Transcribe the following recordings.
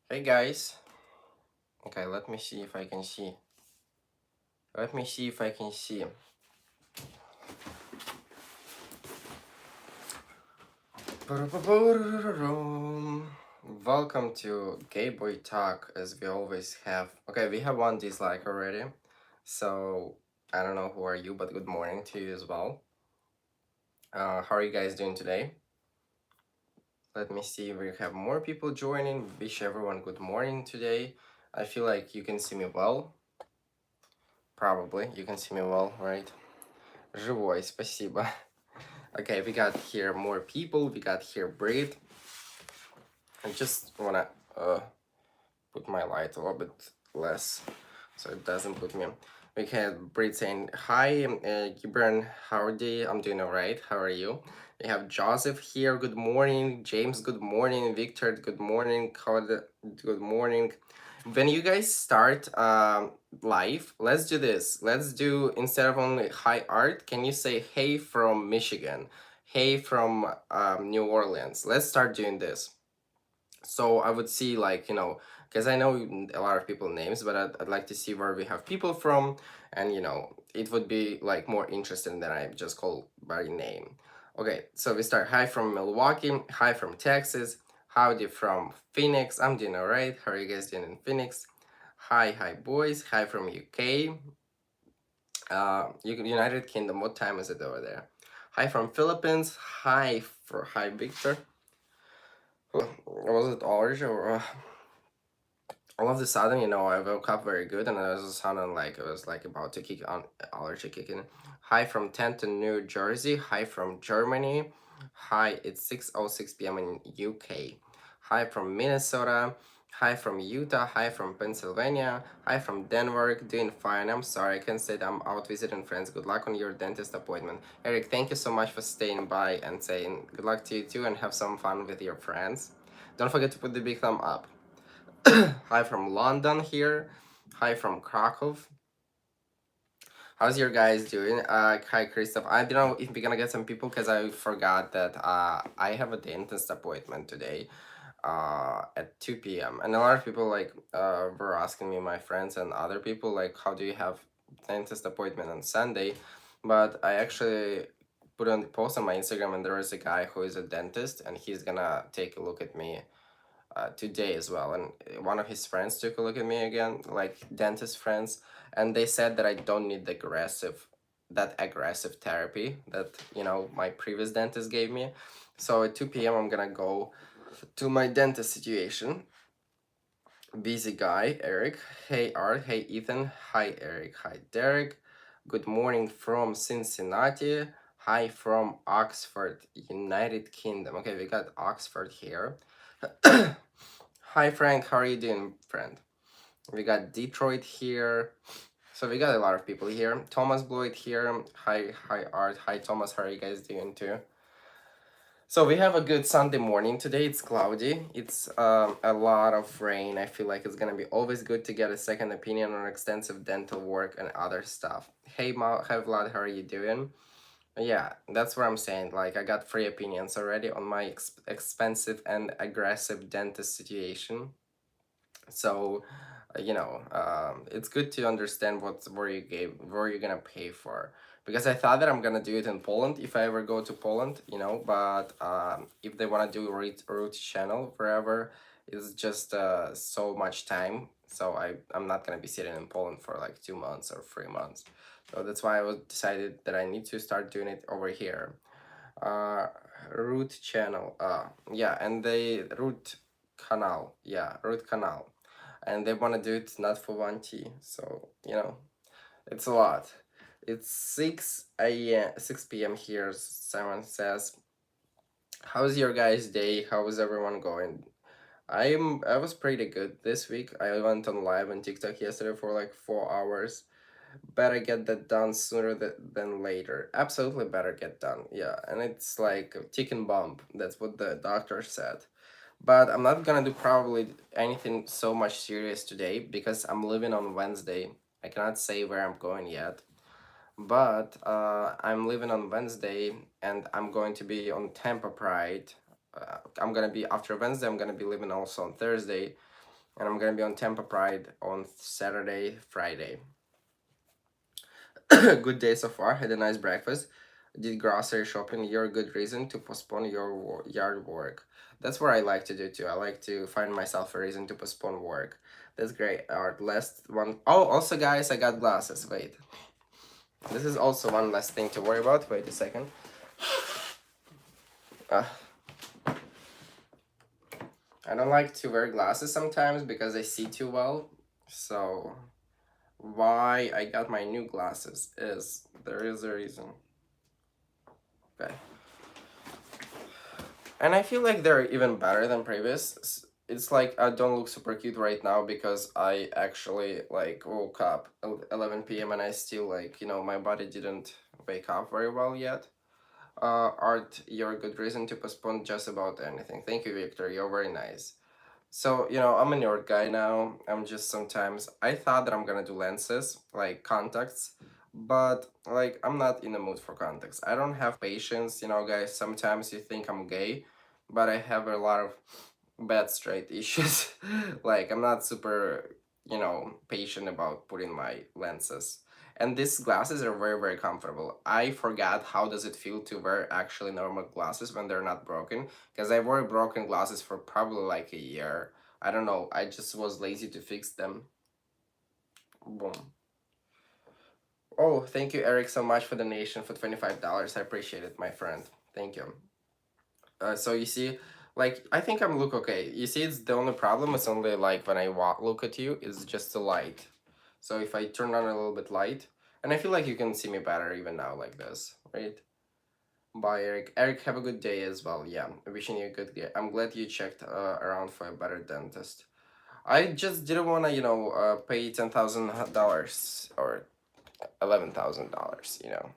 Hey guys. Okay, let me see if I can see. Let me see if I can see. Welcome to Gay Boy Talk, as we always have. Okay, we have one dislike already. So, I don't know who are you, but good morning to you as well. How are you guys doing today? Let me see if we have more people joining. Wish everyone good morning today. I feel like you can see me well. Probably, you can see me well, right? Живой, спасибо. Okay, we got here more people. We got here Brit. I just wanna put my light a little bit less so it doesn't put me. We had Brit saying hi, Gibran, howdy. I'm doing alright. How are you? We have Joseph here. Good morning. James. Good morning. Victor. Good morning. Code. Good morning. When you guys start live, let's do this. Let's do, instead of only hi art, can you say hey from Michigan, hey from New Orleans? Let's start doing this. So I would see, like, because I know a lot of people names, but I'd like to see where we have people from, and it would be like more interesting than I just call by name. Okay, so we start. Hi from Milwaukee. Hi from Texas. Howdy from Phoenix. I'm doing alright. How are you guys doing in Phoenix? Hi boys. Hi from UK. United Kingdom. What time is it over there? Hi from Philippines. Hi Victor. Was it orange or? All of a sudden, I woke up very good, and I was sounding like I was like about to kick on allergy kicking. Hi from Tenton, New Jersey. Hi from Germany. Hi, it's 6:06 p.m. in UK. Hi from Minnesota. Hi from Utah. Hi from Pennsylvania. Hi from Denver. Doing fine. I'm sorry, I can't say that I'm out visiting friends. Good luck on your dentist appointment. Eric, thank you so much for staying by and saying good luck to you too, and have some fun with your friends. Don't forget to put the big thumb up. Hi from London here. Hi from Krakow. How's your guys doing? Hi Christoph. I don't know if we're gonna get some people because I forgot that I have a dentist appointment today at 2 p.m. And a lot of people like were asking me, my friends and other people, like, how do you have dentist appointment on Sunday? But I actually put on the post on my Instagram, and there is a guy who is a dentist, and he's gonna take a look at me today as well. And one of his friends took a look at me again, like dentist friends, and they said that I don't need that aggressive therapy that my previous dentist gave me. So at 2 p.m. I'm gonna go to my dentist situation. Busy guy, Eric. Hey Art. Hey Ethan. Hi Eric. Hi Derek. Good morning from Cincinnati. Hi from Oxford, United Kingdom. Okay, we got Oxford here. Hi Frank, how are you doing, friend? We got Detroit here. So we got a lot of people here. Thomas Bloyd here. Hi Art. Hi Thomas, how are you guys doing too? So we have a good Sunday morning today. It's cloudy. It's a lot of rain. I feel like it's gonna be always good to get a second opinion on extensive dental work and other stuff. Hey Vlad, how are you doing? Yeah, that's what I'm saying. Like, I got three opinions already on my expensive and aggressive dentist situation. So, it's good to understand where you're gonna pay for. Because I thought that I'm gonna do it in Poland if I ever go to Poland, but if they wanna do root channel forever, it's just so much time. So I'm not gonna be sitting in Poland for like 2 months or 3 months. So that's why I was decided that I need to start doing it over here. Uh, root channel. Yeah, and the root canal. Yeah, root canal, and they want to do it not for 1T. So it's a lot. It's 6 p.m. here. Someone says, how's your guys' day? How is everyone going? I was pretty good this week. I went on live on TikTok yesterday for like 4 hours. Better get that done sooner than later. Absolutely better get done. Yeah, and it's like a chicken bomb. That's what the doctor said. But I'm not gonna do probably anything so much serious today because I'm leaving on Wednesday. I cannot say where I'm going yet. But I'm leaving on Wednesday, and I'm going to be on Tampa Pride. I'm gonna be after Wednesday. I'm gonna be leaving also on Thursday. and I'm gonna be on Tampa Pride on Saturday, Friday. Good day so far. Had a nice breakfast. Did grocery shopping. You're a good reason to postpone your yard work. That's what I like to do too. I like to find myself a reason to postpone work. That's great. Our last one. Oh, also, guys, I got glasses. Wait. This is also one less thing to worry about. Wait a second. Uh, I don't like to wear glasses sometimes because I see too well. So, why I got my new glasses is there is a reason. Okay. And I feel like they're even better than previous. It's like I don't look super cute right now because I actually like woke up 11 p.m. and I still like, my body didn't wake up very well yet. Art, you're a good reason to postpone just about anything. Thank you, Victor. You're very nice. So, I'm a nerd guy now. I'm just sometimes, I thought that I'm gonna do lenses, like contacts, but like I'm not in the mood for contacts. I don't have patience, guys. Sometimes you think I'm gay, but I have a lot of bad straight issues. Like I'm not super, patient about putting my lenses. And these glasses are very, very comfortable. I forgot how does it feel to wear actually normal glasses when they're not broken. Because I wore broken glasses for probably like a year. I don't know. I just was lazy to fix them. Boom. Oh, thank you, Eric, so much for the donation for $25. I appreciate it, my friend. Thank you. So you see, like I think I'm look okay. You see, it's the only problem. It's only like when I look at you, it's just the light. So if I turn on a little bit light, and I feel like you can see me better even now like this, right? Bye, Eric. Eric, have a good day as well. Yeah, wishing you a good day. I'm glad you checked around for a better dentist. I just didn't wanna, pay $10,000 or $11,000.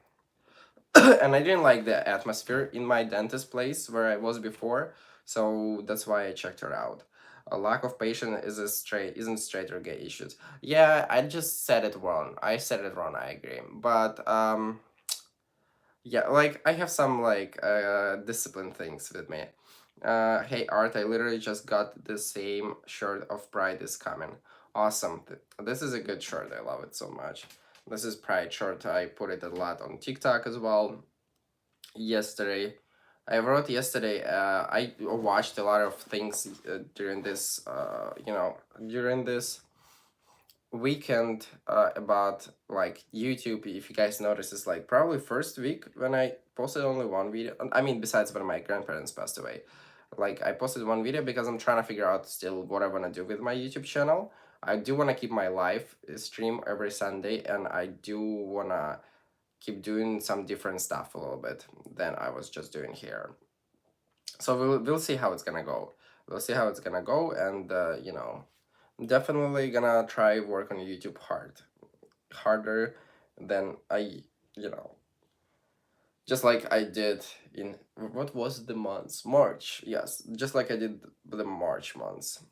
And I didn't like the atmosphere in my dentist place where I was before, so that's why I checked her out. A lack of patience isn't straight or gay issues. Yeah, I just said it wrong. I said it wrong. I agree, but yeah, like I have some like discipline things with me. Hey Art, I literally just got the same shirt of Pride is coming. Awesome. This is a good shirt. I love it so much. This is Pride shirt. I put it a lot on TikTok as well yesterday. I wrote yesterday. I watched a lot of things during this weekend about like YouTube. If you guys notice, it's like probably first week when I posted only one video. I mean, besides when my grandparents passed away, like I posted one video because I'm trying to figure out still what I want to do with my YouTube channel. I do want to keep my live stream every Sunday, and I do want to keep doing some different stuff a little bit than I was just doing here. So we'll see how it's gonna go. We'll see how it's gonna go, and definitely gonna try work on YouTube harder than I you know just like I did in what was the months March. Yes, just like I did the March months.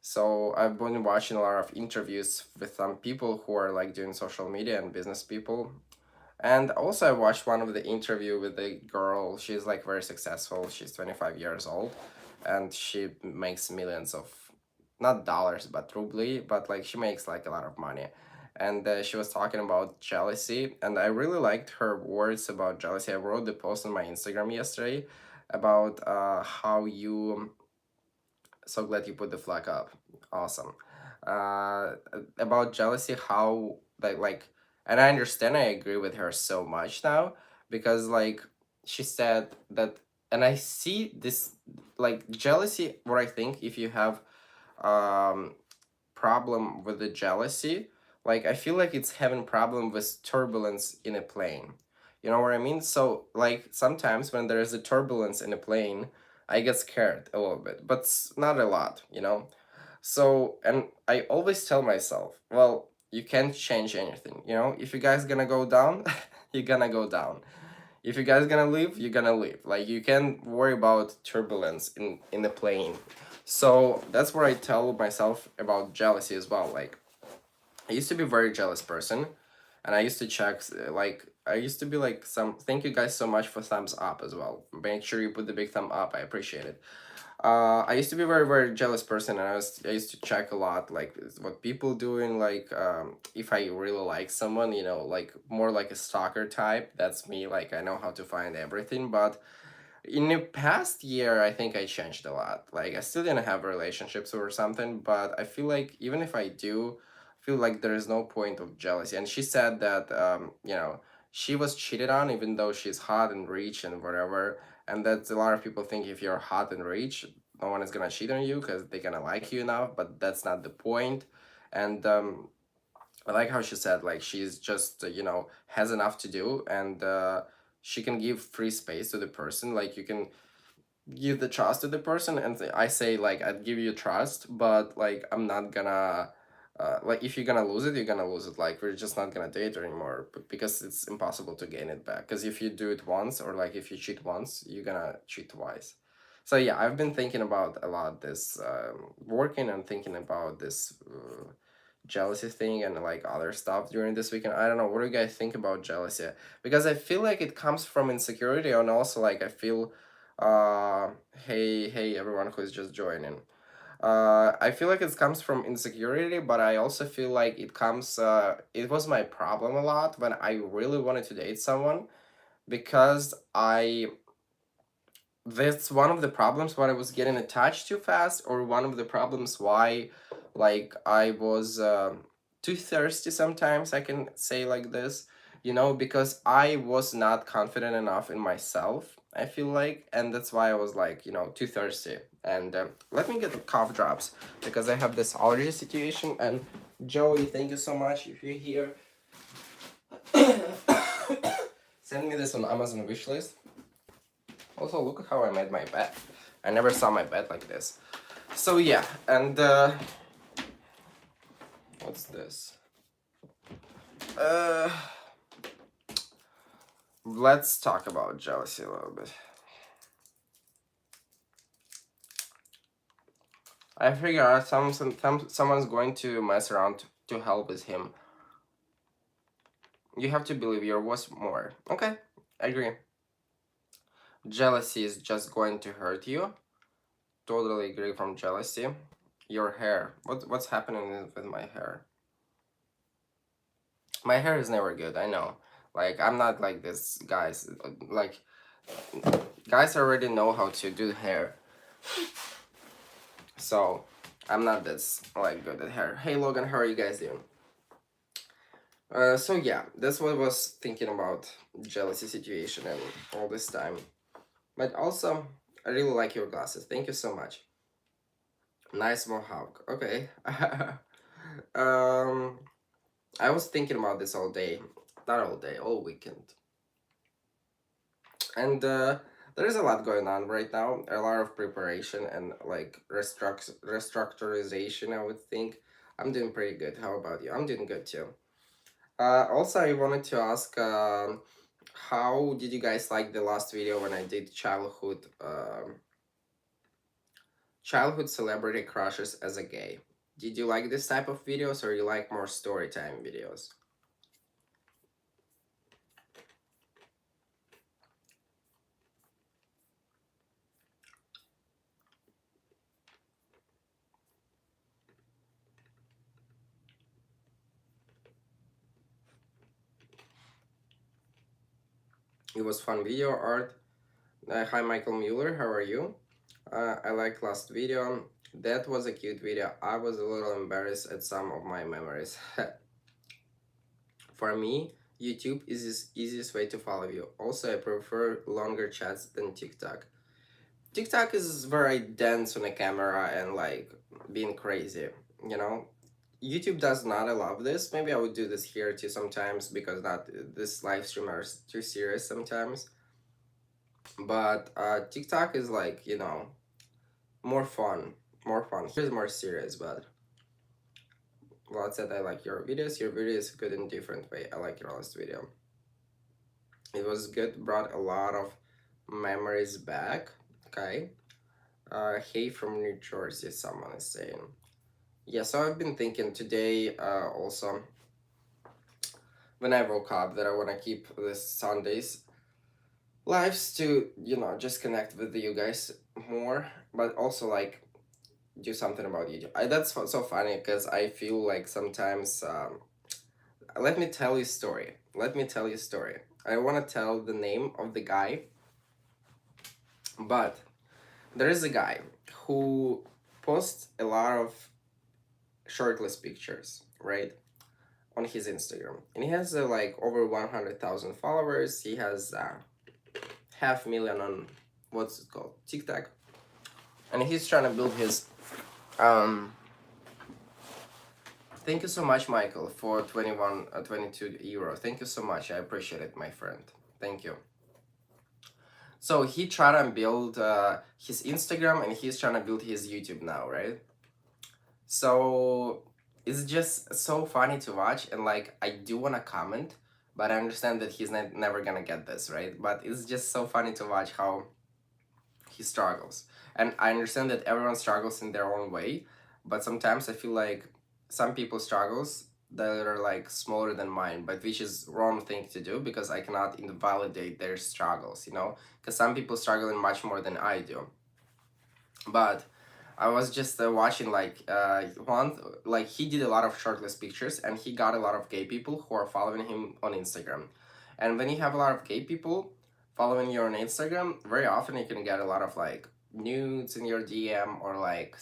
So I've been watching a lot of interviews with some people who are like doing social media and business people. And also, I watched one of the interview with the girl. She's like very successful. She's 25 years old, and she makes millions of, not dollars, but rubly, but like she makes like a lot of money. And she was talking about jealousy, and I really liked her words about jealousy. I wrote the post on my Instagram yesterday about how you. So glad you put the flag up. Awesome. Uh, about jealousy, how like, and I understand. I agree with her so much now because like she said that, and I see this like jealousy. What I think if you have um problem with the jealousy, like I feel like it's having problem with turbulence in a plane. You know what I mean? So like sometimes when there is a turbulence in a plane, I get scared a little bit, but not a lot. So, and I always tell myself, well, you can't change anything. If you guys gonna go down, you're gonna go down. If you guys gonna leave, you're gonna leave. Like you can't worry about turbulence in the plane. So that's what I tell myself about jealousy as well. Like I used to be a very jealous person, and I used to check like I used to be like some. Thank you guys so much for thumbs up as well. Make sure you put the big thumb up. I appreciate it. I used to be a very very jealous person, and I used to check a lot like what people doing, like if I really like someone, you know, like more like a stalker type. That's me. Like I know how to find everything, but in the past year I think I changed a lot. Like I still didn't have relationships or something, but I feel like even if I do, I feel like there is no point of jealousy. And she said that you know, she was cheated on even though she's hot and rich and whatever. And that's a lot of people think if you're hot and rich, no one is gonna cheat on you because they're gonna like you enough, but that's not the point. And I like how she said like she's just you know, has enough to do, and she can give free space to the person. Like you can give the trust to the person, and I say like I'd give you trust, but like I'm not gonna like if you're gonna lose it, you're gonna lose it. Like we're just not gonna date anymore, because it's impossible to gain it back. Because if you do it once, or like if you cheat once, you're gonna cheat twice. So yeah, I've been thinking about a lot this working and thinking about this jealousy thing and like other stuff during this weekend. I don't know, what do you guys think about jealousy? Because I feel like it comes from insecurity, and also like I feel uh hey everyone who's just joining, I feel like it comes from insecurity, but I also feel like it comes it was my problem a lot when I really wanted to date someone, because I that's one of the problems why I was getting attached too fast, or one of the problems why like I was too thirsty sometimes, I can say like this, you know, because I was not confident enough in myself, I feel like, and that's why I was like, you know, too thirsty. And let me get the cough drops because I have this allergy situation. And Joey, thank you so much if you're here. Send me this on Amazon wishlist. Also, look at how I made my bed. I never saw my bed like this. So yeah, and what's this? Uh, let's talk about jealousy a little bit. I figure out someone's going to mess around to help with him. You have to believe your was more. Okay, I agree. Jealousy is just going to hurt you. Totally agree from jealousy. Your hair. What's happening with my hair? My hair is never good, I know. Like I'm not like this guys. Like guys already know how to do hair. So I'm not this like good at hair. Hey Logan, how are you guys doing? So yeah, that's what I was thinking about jealousy situation and all this time. But also, I really like your glasses. Thank you so much. Nice mohawk. Okay. um, I was thinking about this all day. Not all day, all weekend. And there's a lot going on right now. A lot of preparation and like restructurization, I would think. I'm doing pretty good. How about you? I'm doing good too. Also, I wanted to ask, how did you guys like the last video when I did childhood celebrity crushes as a gay? Did you like this type of videos, or you like more story time videos? It was fun video art. Hi Michael Mueller, how are you? I like last video. That was a cute video. I was a little embarrassed at some of my memories. For me, YouTube is the easiest way to follow you. Also, I prefer longer chats than TikTok. TikTok is very dense on a camera and like being crazy, you know? YouTube does not allow this. Maybe I would do this here too sometimes, because not this live stream are too serious sometimes. But TikTok is like, you know, more fun. More fun. Here's more serious, but well said, I like your videos. Your video is good in different way. I like your last video. It was good, brought a lot of memories back. Okay. Hey from New Jersey, someone is saying. Yeah, so I've been thinking today, also, when I woke up, that I want to keep this Sundays lives to, just connect with you guys more, but also like do something about YouTube. That's so funny because I feel like sometimes. Let me tell you a story. Let me tell you a story. I want to tell the name of the guy, but there is a guy who posts a lot of shirtless pictures, right, on his Instagram, and he has like over 100,000 followers. He has half million on what's it called, TikTok, and he's trying to build his. Um, Thank you so much, Michael, for 22 euro. Thank you so much. I appreciate it, my friend. Thank you. So he tried to build his Instagram and he's trying to build his YouTube now, right? So it's just so funny to watch, and like I do want to comment, but I understand that he's never gonna get this, right? But it's just so funny to watch how he struggles. And I understand that everyone struggles in their own way, but sometimes I feel like some people struggles that are like smaller than mine, but which is wrong thing to do because I cannot invalidate their struggles, because some people struggle in much more than I do. But I was just watching like one, like he did a lot of shirtless pictures and he got a lot of gay people who are following him on Instagram. And when you have a lot of gay people following you on Instagram, very often you can get a lot of like nudes in your DM, or like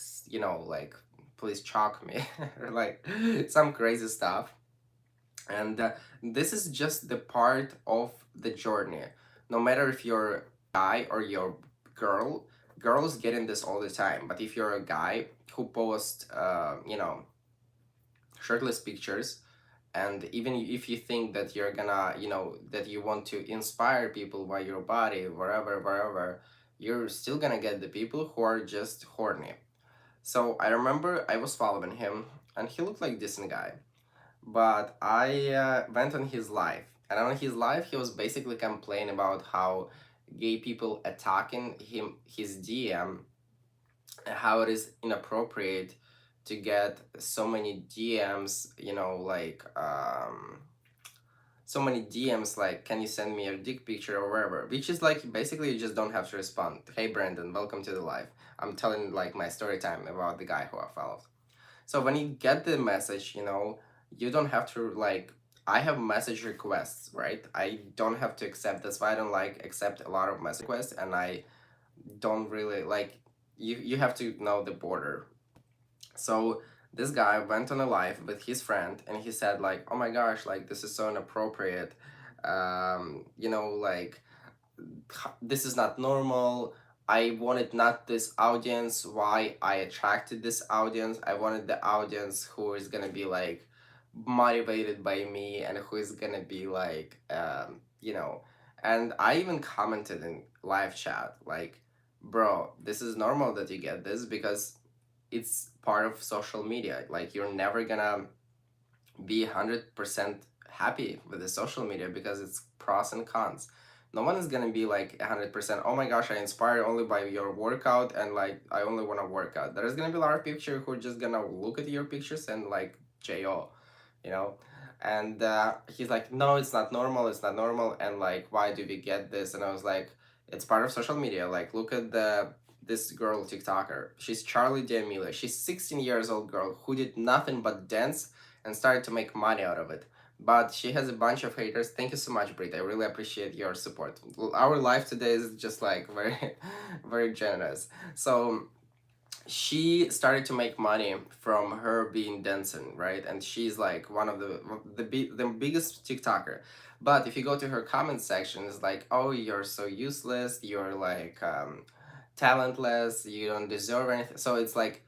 like please chalk me or like some crazy stuff. And this is just the part of the journey. No matter if you're a guy or you're girl, girls get in this all the time. But if you're a guy who posts shirtless pictures, and even if you think that you're gonna, that you want to inspire people by your body, wherever, you're still gonna get the people who are just horny. So I remember I was following him and he looked like a decent guy, but I went on his live, and on his live he was basically complaining about how gay people attacking him, his DM, and how it is inappropriate to get so many DMs, so many DMs like, can you send me your dick picture or wherever, which is like basically you just don't have to respond. Hey Brandon, welcome to the live. I'm telling like my story time about the guy who I followed. So when you get the message, you don't have to like, I have message requests, right? I don't have to accept. That's why I don't like accept a lot of message requests, and I don't really like, you have to know the border. So this guy went on a live with his friend and he said like, oh my gosh, like this is so inappropriate. Like this is not normal. I wanted not this audience. Why I attracted this audience? I wanted the audience who is gonna be like motivated by me and who is gonna be like, And I even commented in live chat like, bro, this is normal that you get this because it's part of social media. Like you're never gonna be 100% happy with the social media because it's pros and cons. No one is gonna be like 100%, oh my gosh, I inspired only by your workout and like I only want to work out. There's gonna be a lot of people who are just gonna look at your pictures and like jo, you know and he's like, no, it's not normal, it's not normal, and like why do we get this? And I was like, it's part of social media. Like look at this girl TikToker. She's Charlie D'Amelio. She's 16 years old girl who did nothing but dance and started to make money out of it. But she has a bunch of haters. Thank you so much, Brit. I really appreciate your support. Our life today is just like very, very generous. So she started to make money from her being dancing, right? And she's like one of the biggest TikToker. But if you go to her comment section, it's like, oh, you're so useless. You're like talentless. You don't deserve anything. So it's like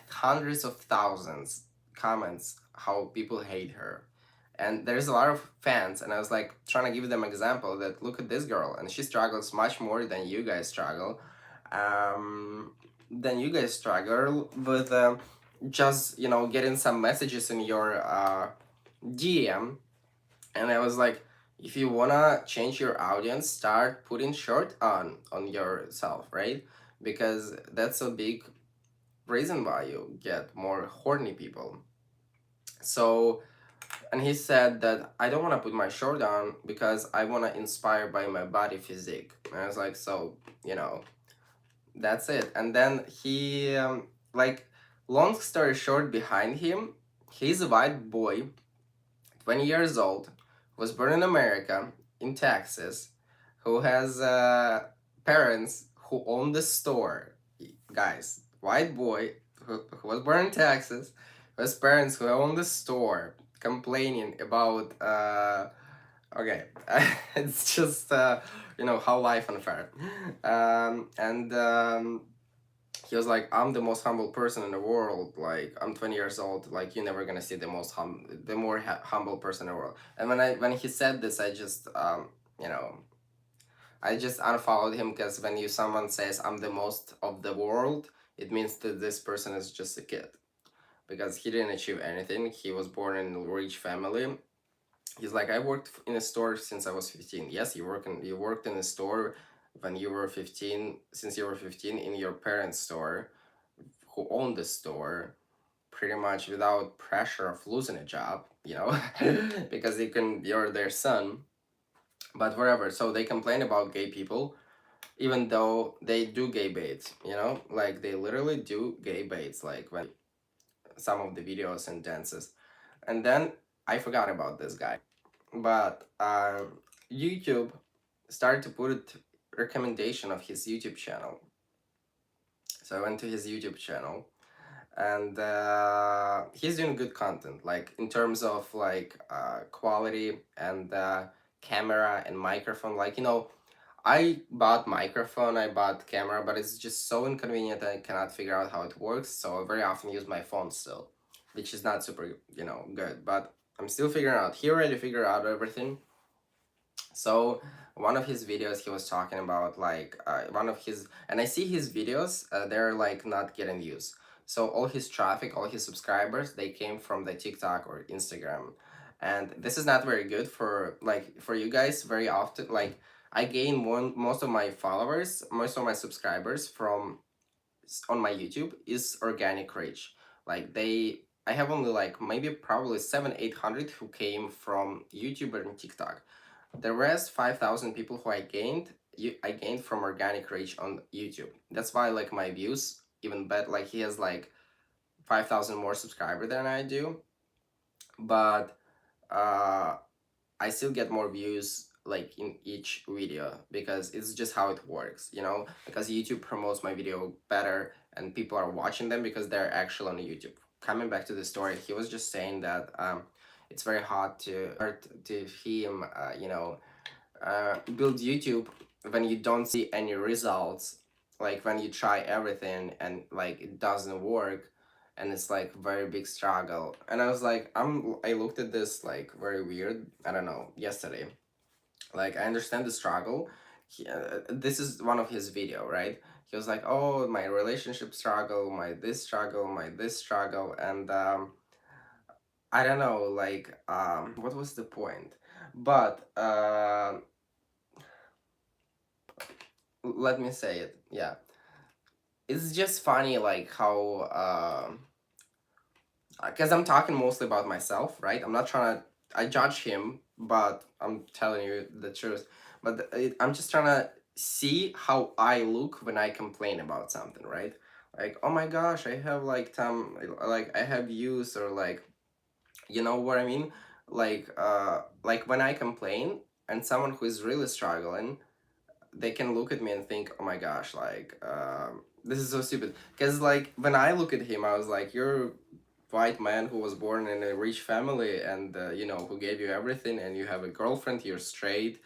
hundreds of thousands comments how people hate her. And there's a lot of fans, and I was like trying to give them example that look at this girl, and she struggles much more than you guys struggle. Um, then you guys struggle with just getting some messages in your DM. And I was like, if you wanna change your audience, start putting short on yourself, right? Because that's a big reason why you get more horny people. So And he said that I don't want to put my shirt on because I want to inspire by my body physique. And I was like, so, you know, that's it. And then he, like, long story short, behind him, he's a white boy, 20 years old, was born in America, in Texas, who has parents who own the store. Guys, white boy who was born in Texas, who has parents who own the store, complaining about, okay, it's just, how life unfair. And he was like, I'm the most humble person in the world. Like, I'm 20 years old. Like, you're never gonna see the more humble person in the world. And when he said this, I just, you know, I just unfollowed him, because when someone says I'm the most of the world, it means that this person is just a kid, because he didn't achieve anything. He was born in a rich family. He's like, I worked in a store since I was 15. Yes, you worked in a store when you were 15, since you were 15, in your parents' store, who owned the store, pretty much without pressure of losing a job, because you're their son. But whatever. So they complain about gay people, even though they do gay baits, like they literally do gay baits, like when some of the videos and dances. And then I forgot about this guy, but YouTube started to put recommendation of his YouTube channel. So I went to his YouTube channel, and he's doing good content, like in terms of like quality and camera and microphone. Like, I bought microphone, I bought camera, but it's just so inconvenient that I cannot figure out how it works. So I very often use my phone still, which is not super, good. But I'm still figuring out. He already figured out everything. So one of his videos, he was talking about like and I see his videos, they're like not getting views. So all his traffic, all his subscribers, they came from the TikTok or Instagram. And this is not very good for you guys. Very often, like, I gain most of my followers, most of my subscribers from on my YouTube is organic reach. Like, I have only like maybe probably 700-800 who came from YouTube and TikTok. The rest 5,000 people who I gained from organic reach on YouTube. That's why like my views even better. Like, he has like 5,000 more subscribers than I do, but uh I still get more views like in each video, because it's just how it works, because YouTube promotes my video better and people are watching them because they're actually on YouTube. Coming back to the story, he was just saying that it's very hard to him, build YouTube when you don't see any results, like when you try everything and like it doesn't work, and it's like very big struggle. And I was like, I looked at this like very weird, I don't know, yesterday. Like, I understand the struggle. This is one of his video, right? He was like, oh, my relationship struggle, my this struggle, my this struggle. And I don't know, like, what was the point? But let me say it. Yeah, it's just funny, like how because I'm talking mostly about myself, right? I'm not trying to I judge him, but I'm telling you the truth. But I'm just trying to see how I look when I complain about something, right? Like, oh my gosh, I have like like I have views, or like, you know what I mean? Like when I complain and someone who is really struggling, they can look at me and think, oh my gosh, like, this is so stupid. Because like when I look at him, I was like, you're a white man who was born in a rich family, and who gave you everything, and you have a girlfriend, you're straight,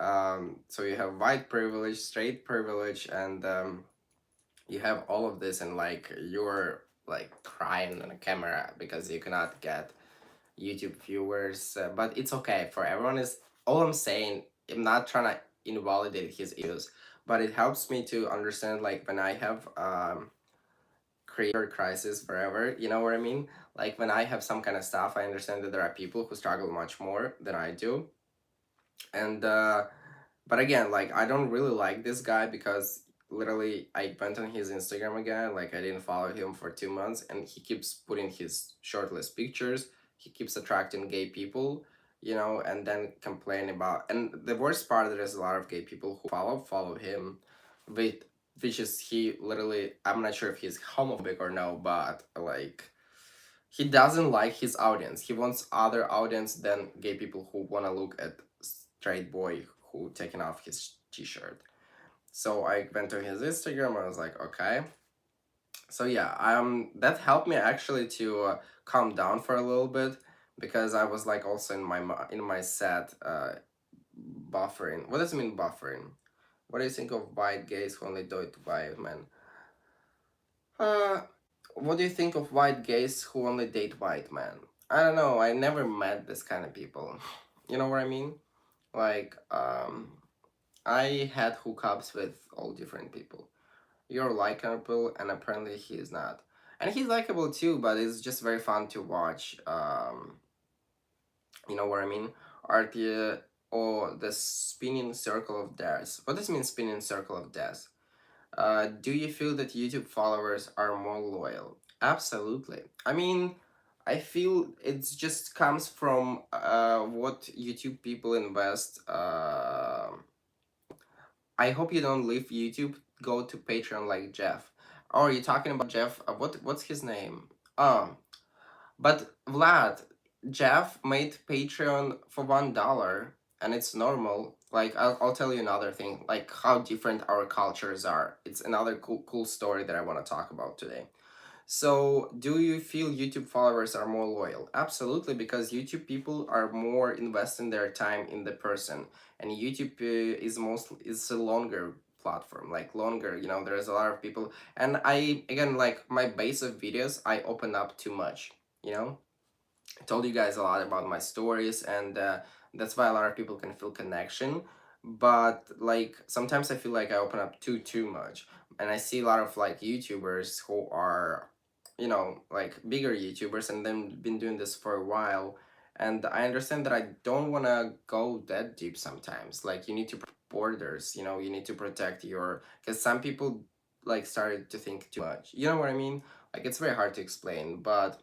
so you have white privilege, straight privilege, and you have all of this, and like you're like crying on a camera because you cannot get YouTube viewers. But it's okay for everyone. Is all I'm saying. I'm not trying to invalidate his issues, but it helps me to understand, like, when I have creator crisis forever, you know what I mean? Like, when I have some kind of stuff, I understand that there are people who struggle much more than I do. And but again, like, I don't really like this guy, because literally I went on his Instagram again, like I didn't follow him for 2 months, and he keeps putting his shirtless pictures. he keeps attracting gay people, you know, and then complain about. And the worst part, there's a lot of gay people who follow him, with which is he literally. I'm not sure if he's homophobic or no, but like he doesn't like his audience. He wants other audience than gay people who want to look at straight boy who taking off his t-shirt. So I went to his Instagram. I was like, okay. So yeah, that helped me actually to calm down for a little bit, because I was like also in in my set buffering. What does it mean buffering? What do you think of white gays who only do it to white men? Uh, what do you think of white gays who only date white men? I don't know. I never met this kind of people. You know what I mean? Like, I had hookups with all different people. You're likable, and apparently he's not. And he's likable too, but it's just very fun to watch. You know what I mean? Are the or the spinning circle of death. What does it mean, spinning circle of death? Do you feel that YouTube followers are more loyal? Absolutely. I mean, I feel it just comes from what YouTube people invest. I hope you don't leave YouTube, go to Patreon like Jeff. Oh, are you talking about Jeff? What's his name? Um, but Vlad, Jeff made Patreon for $1, and it's normal. Like I'll tell you another thing, like how different our cultures are. It's another cool story that I want to talk about today. So, do you feel YouTube followers are more loyal? Absolutely, because YouTube people are more investing their time in the person, and YouTube is a longer platform, like longer. You know, there's a lot of people, and I again like my base of videos, I open up too much. You know, I told you guys a lot about my stories, and that's why a lot of people can feel connection. But like sometimes I feel like I open up too much, and I see a lot of like YouTubers who are, you know, like bigger YouTubers, and then been doing this for a while. And I understand that I don't want to go that deep sometimes. Like you need to borders, you know, you need to protect your, because some people like started to think too much. You know what I mean? Like it's very hard to explain, but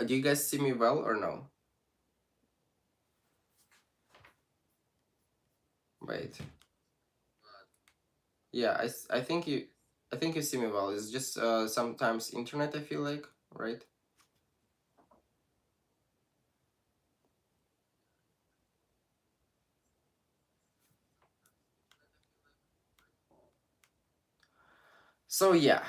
do you guys see me well or no? Wait. Yeah, I think I think you see me well. It's just sometimes internet, I feel like, right? So yeah,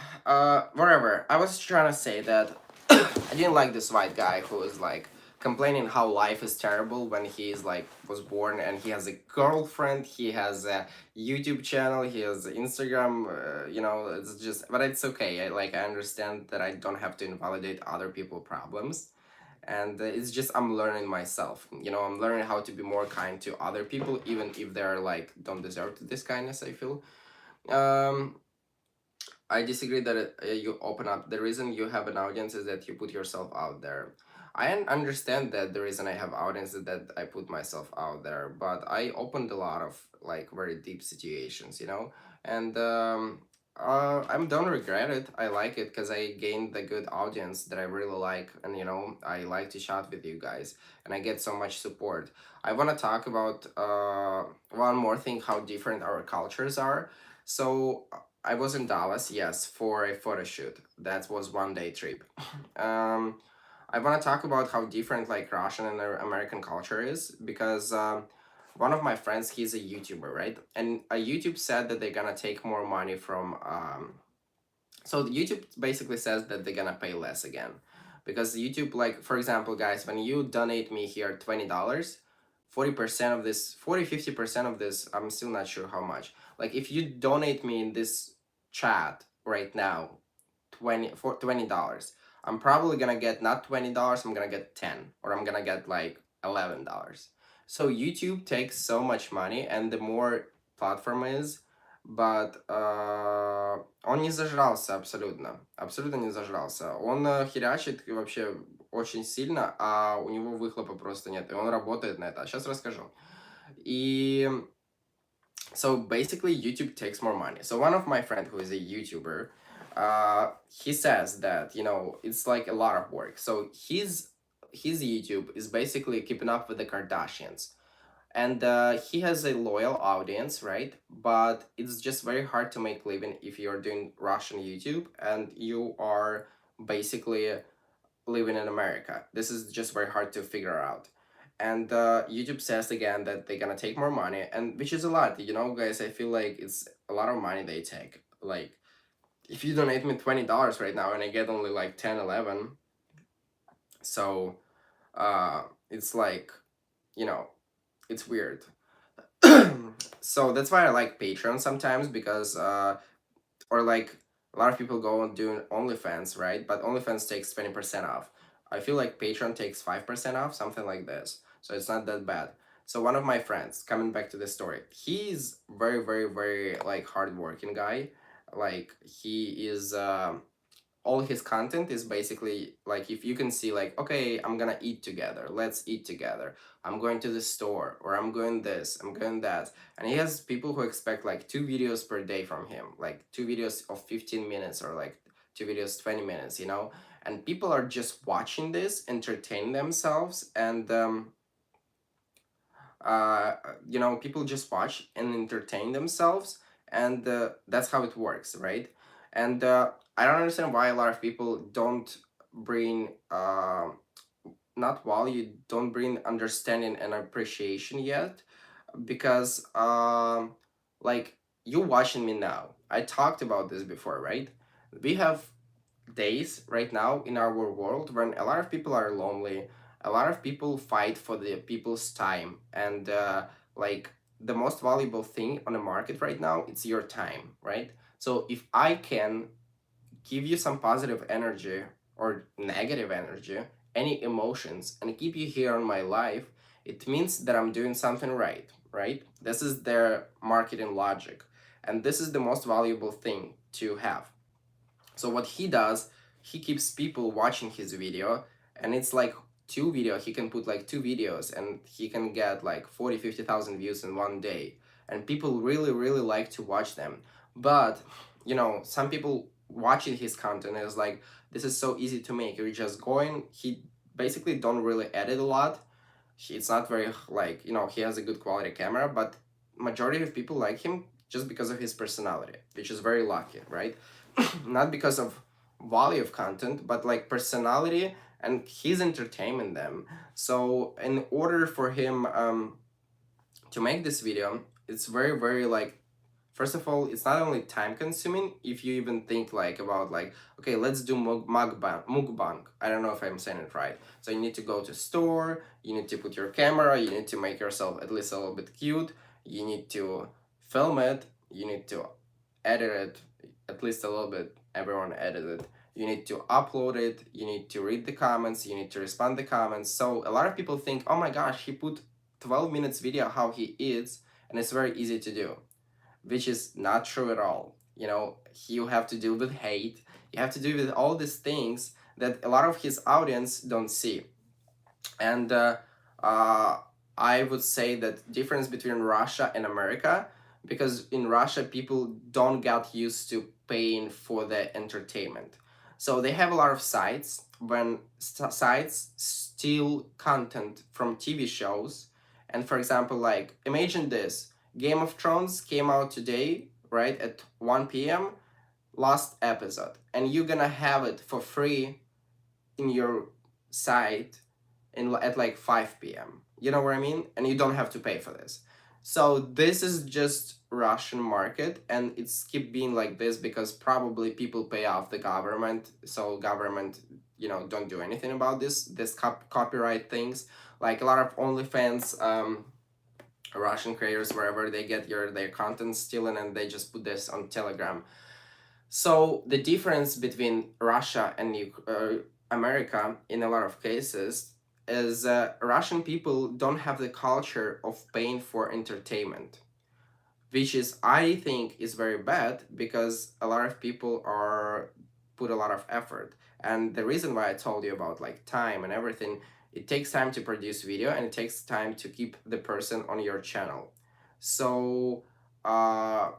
whatever. I was trying to say that I didn't like this white guy who is like complaining how life is terrible when he's like was born and he has a girlfriend, he has a YouTube channel, he has Instagram. You know, it's just, but it's okay. I understand that I don't have to invalidate other people's problems, and it's just I'm learning myself. You know, I'm learning how to be more kind to other people, even if they're like don't deserve this kindness. I feel. Um, I disagree that you open up. The reason you have an audience is that you put yourself out there. I understand that the reason I have audience is that I put myself out there, but I opened a lot of like very deep situations, you know, and I don't regret it. I like it because I gained the good audience that I really like, and you know, I like to chat with you guys, and I get so much support. I want to talk about one more thing: how different our cultures are. So I was in Dallas, yes, for a photo shoot. That was 1 day trip. Um, I want to talk about how different like Russian and American culture is, because one of my friends, he's a YouTuber, right? And YouTube said that they're gonna take more money from so YouTube basically says that they're gonna pay less again, because YouTube, like for example, guys, when you donate me here $20, 40% of this, 40-50% of this, I'm still not sure how much. Like if you donate me in this chat right now, $20, I'm probably gonna get not $20, I'm gonna get 10, or I'm gonna get like $11. So YouTube takes so much money, and the more platform is, but он не зажрался абсолютно. Абсолютно не зажрался. Он херячит вообще очень сильно, а у него выхлопа просто нет. И он работает на это. А сейчас расскажу. И so basically YouTube takes more money. So one of my friend who is a YouTuber, he says that, you know, it's like a lot of work. So he's his YouTube is basically keeping up with the Kardashians, and he has a loyal audience, right? But it's just very hard to make living if you're doing Russian YouTube and you are basically living in America. This is just very hard to figure out. And YouTube says again that they're gonna take more money, and which is a lot, you know, guys. I feel like it's a lot of money they take. Like, if you donate me $20 right now and I get only like 10, 11, so it's like, you know, it's weird. So that's why I like Patreon sometimes, because or like a lot of people go and do OnlyFans, right? But OnlyFans takes 20% off. I feel like Patreon takes 5% off, something like this. So it's not that bad. So one of my friends, coming back to this story, he's very, very, very like hardworking guy. Like he is all his content is basically like, if you can see like, okay, I'm gonna eat together, let's eat together, I'm going to the store, or I'm going this, I'm going that. And he has people who expect like 2 videos per day from him, like 2 videos of 15 minutes, or like 2 videos 20 minutes, you know. And people are just watching this, entertain themselves, and uh, you know, people just watch and entertain themselves, and that's how it works, right? And I don't understand why a lot of people don't bring not value, don't bring understanding and appreciation yet, because like, you watching me now, I talked about this before, right? We have days right now in our world when a lot of people are lonely, a lot of people fight for the people's time, and like, the most valuable thing on the market right now, it's your time, right? So if I can give you some positive energy or negative energy, any emotions, and keep you here in my life, it means that I'm doing something right, right? This is their marketing logic, and this is the most valuable thing to have. So what he does, he keeps people watching his video, and it's like he can put like 2 videos and he can get like 40, 50,000 views in one day. And people really, really like to watch them. But, you know, some people watching his content is like, this is so easy to make. You're just going, he basically don't really edit a lot. It's not very like, you know, he has a good quality camera, but majority of people like him just because of his personality, which is very lucky, right? Not because of value of content, but like personality, and he's entertaining them. So in order for him to make this video, it's very, very like, first of all, it's not only time consuming. If you even think like about like, okay, let's do mukbang. I don't know if I'm saying it right. So you need to go to store, you need to put your camera, you need to make yourself at least a little bit cute, you need to film it, you need to edit it at least a little bit, everyone edit it, you need to upload it, you need to read the comments, you need to respond the comments. So a lot of people think, oh my gosh, he put 12 minutes video how he eats, and it's very easy to do, which is not true at all. You know, you have to deal with hate, you have to deal with all these things that a lot of his audience don't see. And uh, I would say that difference between Russia and America, because in Russia people don't get used to paying for the entertainment. So they have a lot of sites. When sites steal content from TV shows, and for example, like, imagine this: Game of Thrones came out today, right, at 1 p.m., last episode, and you're gonna have it for free in your site at like 5 p.m. You know what I mean? And you don't have to pay for this. So this is just Russian market, and it's keep being like this because probably people pay off the government. So government, you know, don't do anything about this copyright things. Like a lot of OnlyFans, Russian creators, wherever they get their content stolen, and they just put this on Telegram. So the difference between Russia and America in a lot of cases is Russian people don't have the culture of paying for entertainment, which is, I think, is very bad, because a lot of people are put a lot of effort. And the reason why I told you about like time and everything, it takes time to produce video, and it takes time to keep the person on your channel. So uh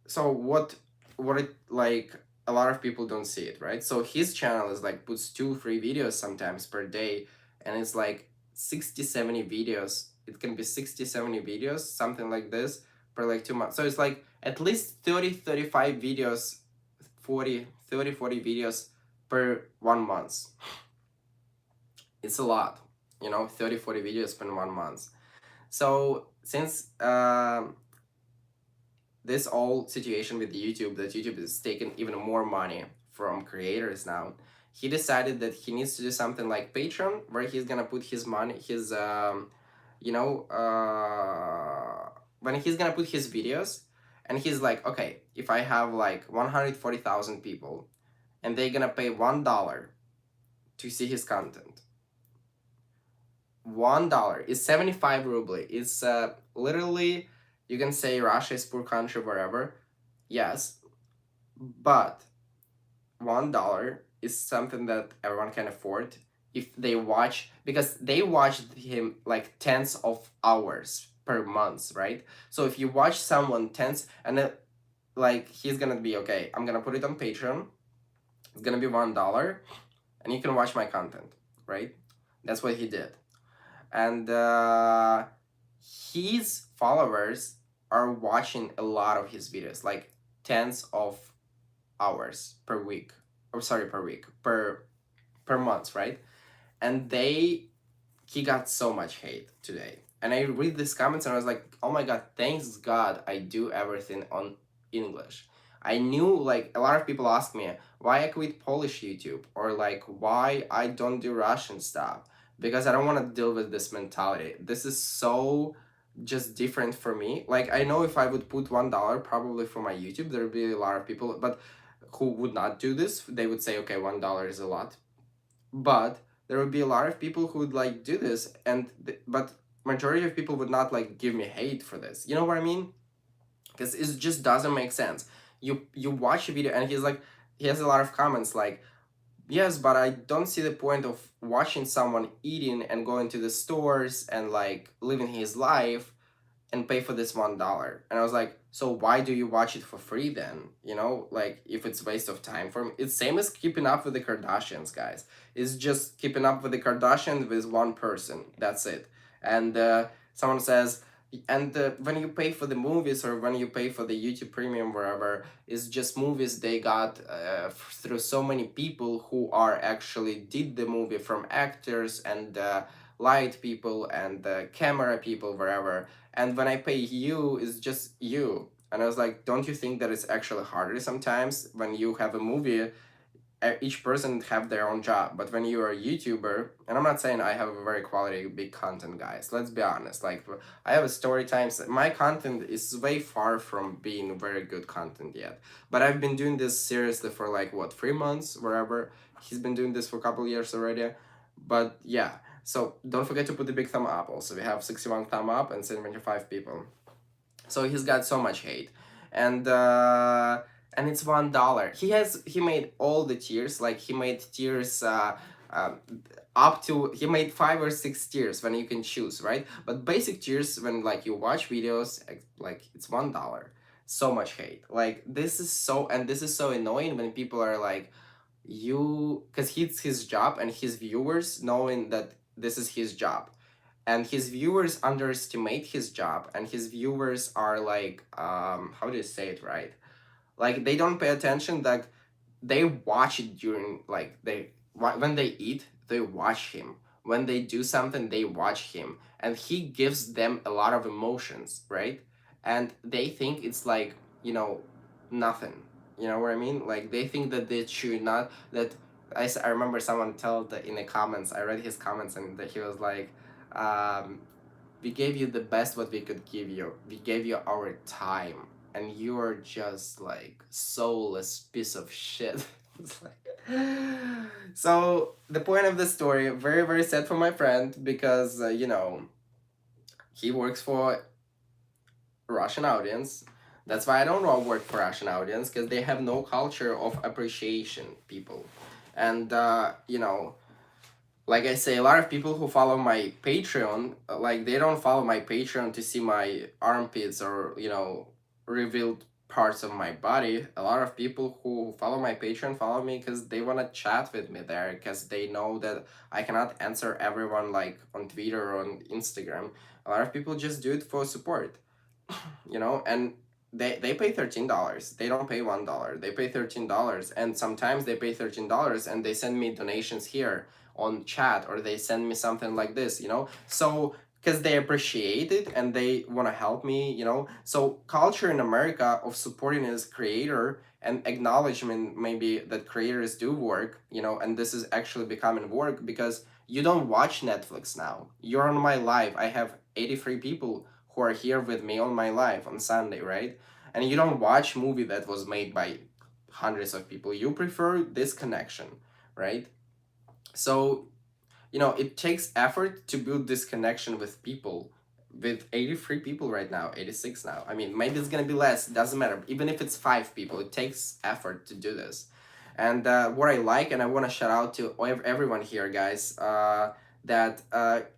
so what it like, a lot of people don't see it, right? So his channel is like puts 2 3 videos sometimes per day, and it's like 60 70 videos. It can be 60 70 videos, something like this, per like 2 months. So it's like at least 30 35 videos, 40 videos per 1 month. It's a lot, 30 40 videos per 1 month. So since this whole situation with YouTube, that YouTube is taking even more money from creators now, he decided that he needs to do something like Patreon, where he's gonna put his money, his you know when he's gonna put his videos, and he's like, okay, if I have like 140,000 people, and they're gonna pay $1 to see his content. $1 is 75 ruble. It's literally, you can say Russia is poor country, wherever. Yes, but $1 is something that everyone can afford if they watch, because they watch him like tens of hours per month, right? So if you watch someone tens, and then like he's gonna be, okay, I'm gonna put it on Patreon. It's gonna be $1, and you can watch my content, right? That's what he did. And his followers are watching a lot of his videos, like tens of hours per week, or sorry, per week, per month, right? And he got so much hate today, and I read these comments and I was like, oh my god, thanks god I do everything on English. I knew, like, a lot of people ask me why I quit Polish YouTube, or like why I don't do Russian stuff, because I don't want to deal with this mentality. This is so just different for me. Like, I know if I would put $1 probably for my YouTube, there would be a lot of people, but who would not do this. They would say, okay, $1 is a lot, but there would be a lot of people who would like do this, and but majority of people would not like give me hate for this. You know what I mean? Because it just doesn't make sense. You watch a video, and he has a lot of comments like, yes, but I don't see the point of watching someone eating and going to the stores and like living his life and pay for this $1. And I was like, so why do you watch it for free then? Like, if it's waste of time for me. It's same as keeping up with the Kardashians, guys. It's just keeping up with the Kardashians with one person. That's it. And someone says, and when you pay for the movies, or when you pay for the YouTube Premium, wherever, it's just movies they got through so many people who are actually did the movie, from actors and light people and camera people, wherever. And when I pay you, it's just you. And I was like, don't you think that it's actually harder sometimes when you have a movie? Each person have their own job, but when you are a YouTuber, and I'm not saying I have a very quality big content, guys, let's be honest, like, I have a story times, my content is way far from being very good content yet, but I've been doing this seriously for like, what, 3 months, wherever. He's been doing this for a couple years already. But yeah, so don't forget to put the big thumb up. Also, we have 61 thumb up and 75 people. So he's got so much hate, and it's $1. He made all the tiers. Like, he made tiers um, up to, he made 5 or 6 tiers when you can choose, right? But basic tiers, when like you watch videos, like, it's $1. So much hate. Like, this is so annoying when people are like, because it's his job, and his viewers knowing that this is his job, and his viewers underestimate his job, and his viewers are like, how do you say it right, like, they don't pay attention, like, they watch it during, like, when they eat, they watch him. When they do something, they watch him, and he gives them a lot of emotions, right? And they think it's like, nothing. You know what I mean? Like, they think that they should not, that, I remember someone told in the comments, I read his comments, and that he was like, um, we gave you the best what we could give you. We gave you our time, and you're just like soulless piece of shit. It's like, so the point of the story, very very sad for my friend, because he works for Russian audience. That's why I don't want to work for Russian audience, because they have no culture of appreciation, people. And like I say, a lot of people who follow my Patreon, like, they don't follow my Patreon to see my armpits, or revealed parts of my body. A lot of people who follow my Patreon follow me because they want to chat with me there, because they know that I cannot answer everyone like on Twitter or on Instagram. A lot of people just do it for support, and they pay $13. They don't pay $1. They pay $13, and sometimes they pay $13 and they send me donations here on chat, or they send me something like this. So because they appreciate it and they want to help me. So culture in America of supporting his creator and acknowledgement maybe that creators do work. And this is actually becoming work, because you don't watch Netflix now. You're on my live. I have 83 people who are here with me on my live on Sunday, right? And you don't watch movie that was made by hundreds of people. You prefer this connection, right? So it takes effort to build this connection with people, with 83 people right now, 86 now. I mean, maybe it's gonna be less, doesn't matter. Even if it's 5 people, it takes effort to do this. And what I like, and I want to shout out to everyone here, guys, that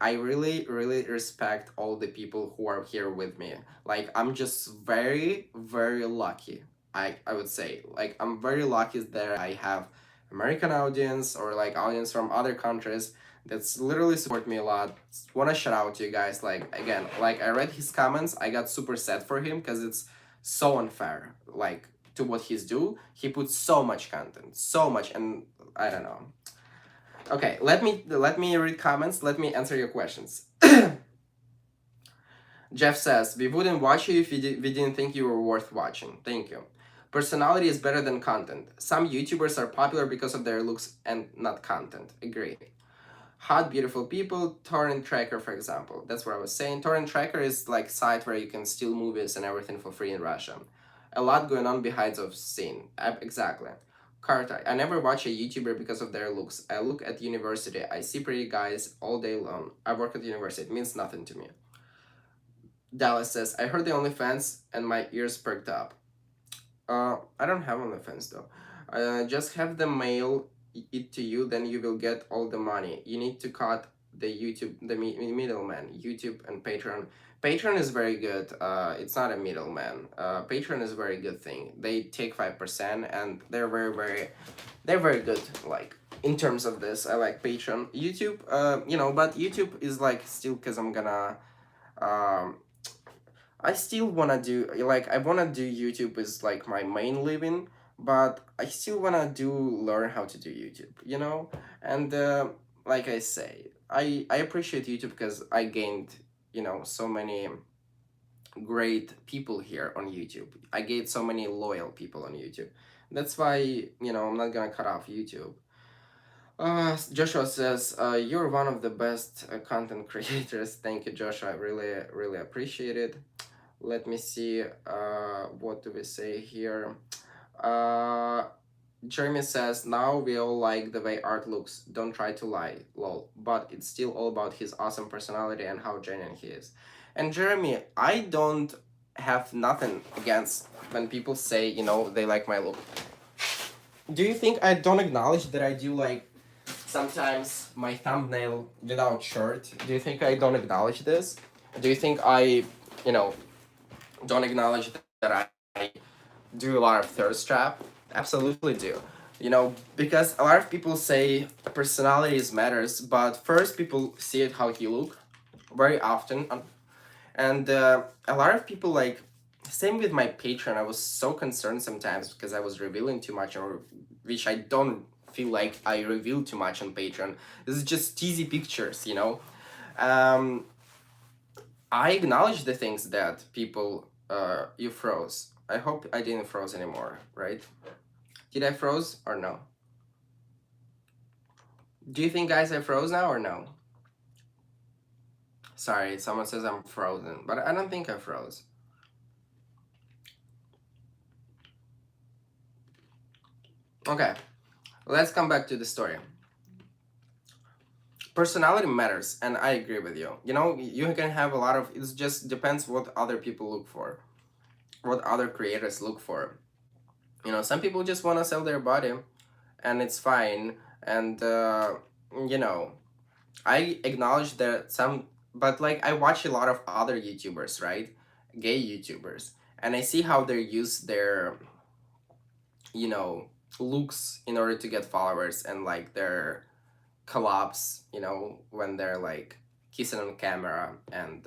I really, really respect all the people who are here with me. Like, I'm just very, very lucky. I would say, like, I'm very lucky that I have American audience, or like audience from other countries that's literally support me a lot. Want to shout out to you guys. Like, again, like, I read his comments, I got super sad for him because it's so unfair, like, to what he's do. He puts so much content, so much, and I don't know. Okay, let me read comments, let me answer your questions. Jeff says, we wouldn't watch you if we didn't think you were worth watching. Thank you. Personality is better than content. Some YouTubers are popular because of their looks and not content. Agree. Hot, beautiful people, torrent tracker, for example. That's what I was saying. Torrent tracker is like site where you can steal movies and everything for free in Russia. A lot going on behind the scene. Exactly. Carta. I never watch a YouTuber because of their looks. I look at university. I see pretty guys all day long. I work at the university. It means nothing to me. Dallas says, I heard the OnlyFans and my ears perked up. I don't have OnlyFans though. Just have them mail it to you, then you will get all the money. You need to cut the middleman, YouTube and Patreon. Patreon is very good. It's not a middleman. Patreon is a very good thing. They take 5% and they're very good. Like, in terms of this, I like Patreon. YouTube, but YouTube is like still, because I'm gonna um I still wanna do, like, I wanna do YouTube as like my main living, but I still wanna learn how to do YouTube. And like I say, I appreciate YouTube because I gained so many great people here on YouTube. I gained so many loyal people on YouTube. That's why I'm not gonna cut off YouTube. Joshua says, you're one of the best content creators. Thank you, Joshua. I really, really appreciate it. Let me see, what do we say here? Uh, Jeremy says, now we all like the way art looks. Don't try to lie, lol. But it's still all about his awesome personality and how genuine he is. And Jeremy, I don't have nothing against when people say, they like my look. Do you think I don't acknowledge that I do, like, sometimes my thumbnail without shirt? Do you think I don't acknowledge this? Do you think I, don't acknowledge that I do a lot of thirst trap? Absolutely do. Because a lot of people say personalities matters, but first people see it how you look very often. And a lot of people, like, same with my Patreon, I was so concerned sometimes because I was revealing too much, or which I don't feel like I reveal too much on Patreon. This is just teasy pictures. I acknowledge the things that people, you froze. I hope I didn't froze anymore, right? Did I froze or no? Do you think, guys, I froze now or no? Sorry, someone says I'm frozen, but I don't think I froze. Okay, let's come back to the story. Personality matters, and I agree with you. You can have a lot of, it just depends what other people look for, what other creators look for. Some people just want to sell their body, and it's fine. And I acknowledge that some, but like, I watch a lot of other YouTubers, right? Gay YouTubers, and I see how they use their, you know, looks in order to get followers, and like their collapse, when they're like kissing on camera, and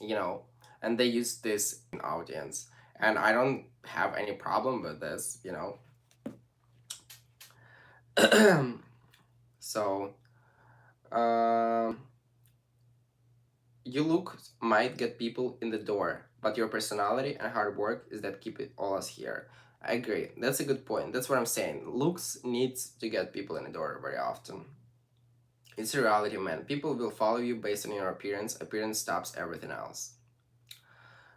you know, and they use this audience, and I don't have any problem with this. So, um, you look might get people in the door, but your personality and hard work is that keep it all us here. I agree. That's a good point. That's what I'm saying. Looks needs to get people in the door very often. It's a reality, man. People will follow you based on your appearance. Appearance stops everything else.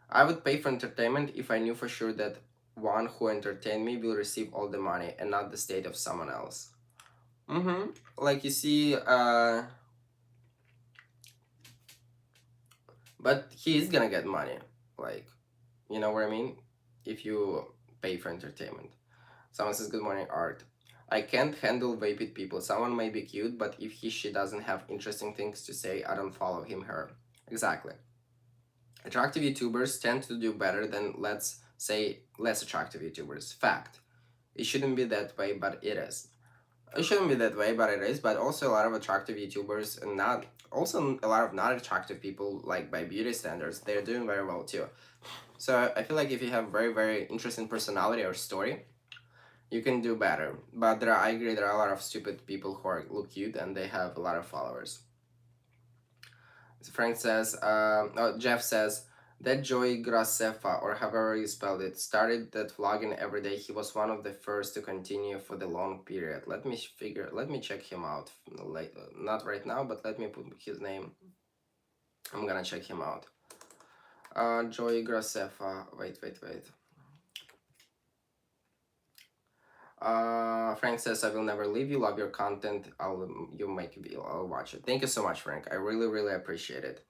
I would pay for entertainment if I knew for sure that one who entertained me will receive all the money and not the state of someone else. Mm-hmm. Like you see, but he is gonna get money. Like, you know what I mean? If you pay for entertainment. Someone says, "Good morning, Art. I can't handle vapid people. Someone may be cute, but if she doesn't have interesting things to say, I don't follow him, her." Exactly. Attractive YouTubers tend to do better than, let's say, less attractive YouTubers. Fact. It shouldn't be that way, but it is. It shouldn't be that way, but it is. But also a lot of attractive YouTubers, and not also a lot of not attractive people, like by beauty standards, they're doing very well too. So I feel like if you have very very interesting personality or story, you can do better. But I agree, there are a lot of stupid people who look cute and they have a lot of followers. So Frank says, Jeff says, that Joey Gracefa, or however you spelled it, started that vlogging every day. He was one of the first to continue for the long period. Let me check him out. Not right now, but let me put his name. I'm gonna check him out. Joey Gracefa. Wait. Frank says, "I will never leave you. Love your content. I'll watch it." Thank you so much, Frank. I really, really appreciate it.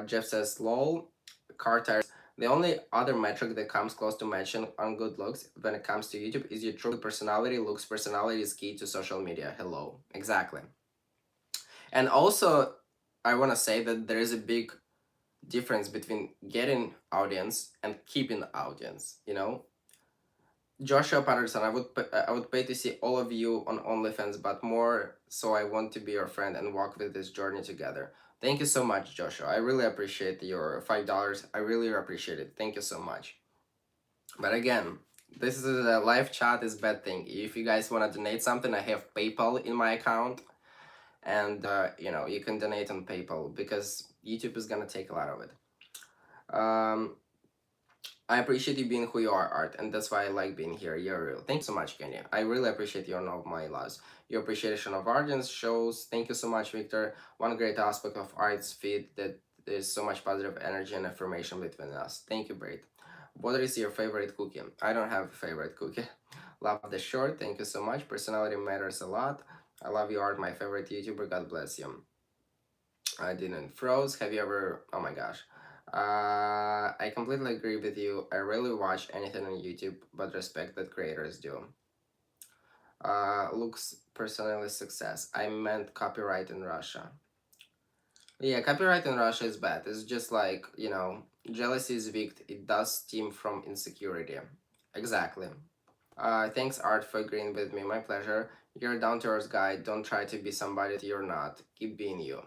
Jeff says, "Lol, car tires." The only other metric that comes close to matching on good looks when it comes to YouTube is your true personality. Looks personality is key to social media. Hello, exactly. And also, I want to say that there is a big difference between getting audience and keeping audience. Joshua Patterson, I would pay to see all of you on OnlyFans, but more so I want to be your friend and walk with this journey together. Thank you so much, Joshua. I really appreciate your $5. I really appreciate it. Thank you so much. But again, this is a live chat is bad thing. If you guys want to donate something, I have PayPal in my account, and you can donate on PayPal because YouTube is gonna take a lot of it. I appreciate you being who you are, Art, and that's why I like being here. You're real. Thank you so much, Kenya. I really appreciate your know of my loves. Your appreciation of audience shows. Thank you so much, Victor. One great aspect of Art's feed that there's so much positive energy and affirmation between us. Thank you, Braid. What is your favorite cookie? I don't have a favorite cookie. Love the short. Thank you so much. Personality matters a lot. I love you, Art, my favorite YouTuber. God bless you. I didn't froze. Have you ever? Oh my gosh. I completely agree with you. I rarely watch anything on YouTube, but respect that creators do. Looks personally success. I meant copyright in Russia. Yeah, copyright in Russia is bad. It's just like, jealousy is weak. It does stem from insecurity. Exactly. Thanks, Art, for agreeing with me. My pleasure. You're a down to earth guy. Don't try to be somebody that you're not. Keep being you.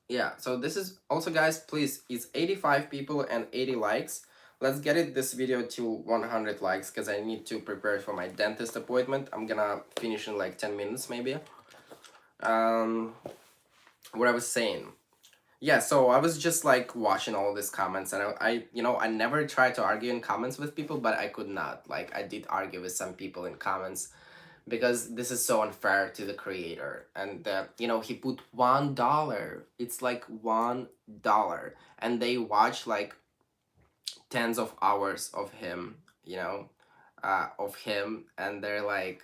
Yeah, so this is also, guys, please, it's 85 people and 80 likes. Let's get this video to 100 likes because I need to prepare for my dentist appointment. I'm gonna finish in like 10 minutes maybe. What I was saying. Yeah, so I was just like watching all these comments, and I never try to argue in comments with people, but I could not. Like, I did argue with some people in comments because this is so unfair to the creator. And he put $1. It's like $1, and they watch like tens of hours of him, and they're like,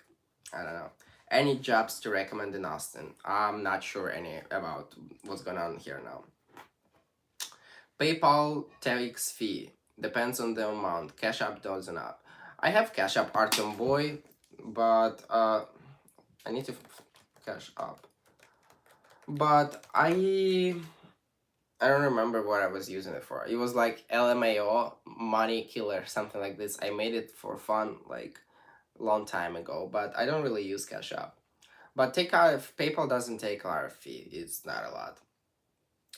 I don't know. Any jobs to recommend in Austin? I'm not sure any about what's going on here now. PayPal takes fee. Depends on the amount. Cash App doesn't up. I have Cash App Artem Boy, but I need to cash up. But I don't remember what I was using it for. It was like LMAO, money killer, something like this. I made it for fun like a long time ago, but I don't really use Cash App. But take out if PayPal doesn't take a lot of fee, it's not a lot.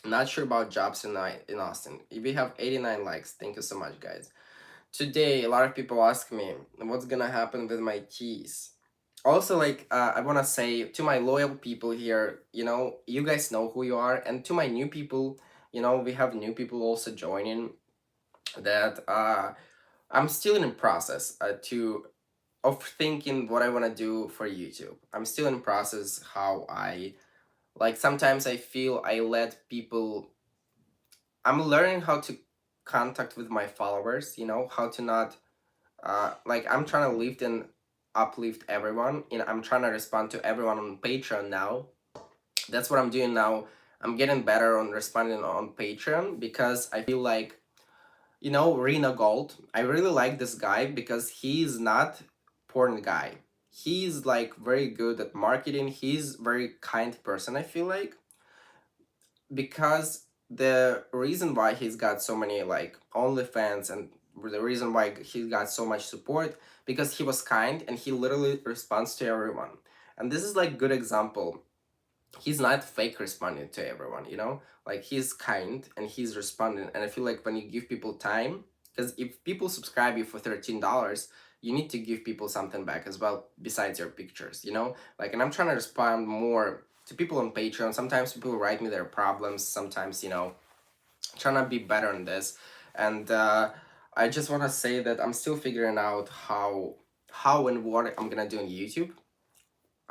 Not sure about jobs in Austin. We have 89 likes. Thank you so much, guys. Today, a lot of people ask me what's gonna happen with my keys. Also, like, I wanna say to my loyal people here, you guys know who you are, and to my new people, we have new people also joining. That I'm still in the process to of thinking what I wanna do for YouTube. I'm still in process how I like. Sometimes I feel I let people. I'm learning how to contact with my followers. How to not like I'm trying to lift and uplift everyone, and I'm trying to respond to everyone on Patreon now. That's what I'm doing now. I'm getting better on responding on Patreon because I feel like, Rena Gold. I really like this guy because he's not porn guy. He's like very good at marketing. He's very kind person, I feel like, because the reason why he's got so many like OnlyFans, and the reason why he got so much support, because he was kind and he literally responds to everyone. And this is like good example. He's not fake responding to everyone, like he's kind and he's responding. And I feel like when you give people time, because if people subscribe you for $13, you need to give people something back as well besides your pictures, like. And I'm trying to respond more to people on Patreon. Sometimes people write me their problems, sometimes, trying to be better on this. And I just want to say that I'm still figuring out how and what I'm gonna do on YouTube.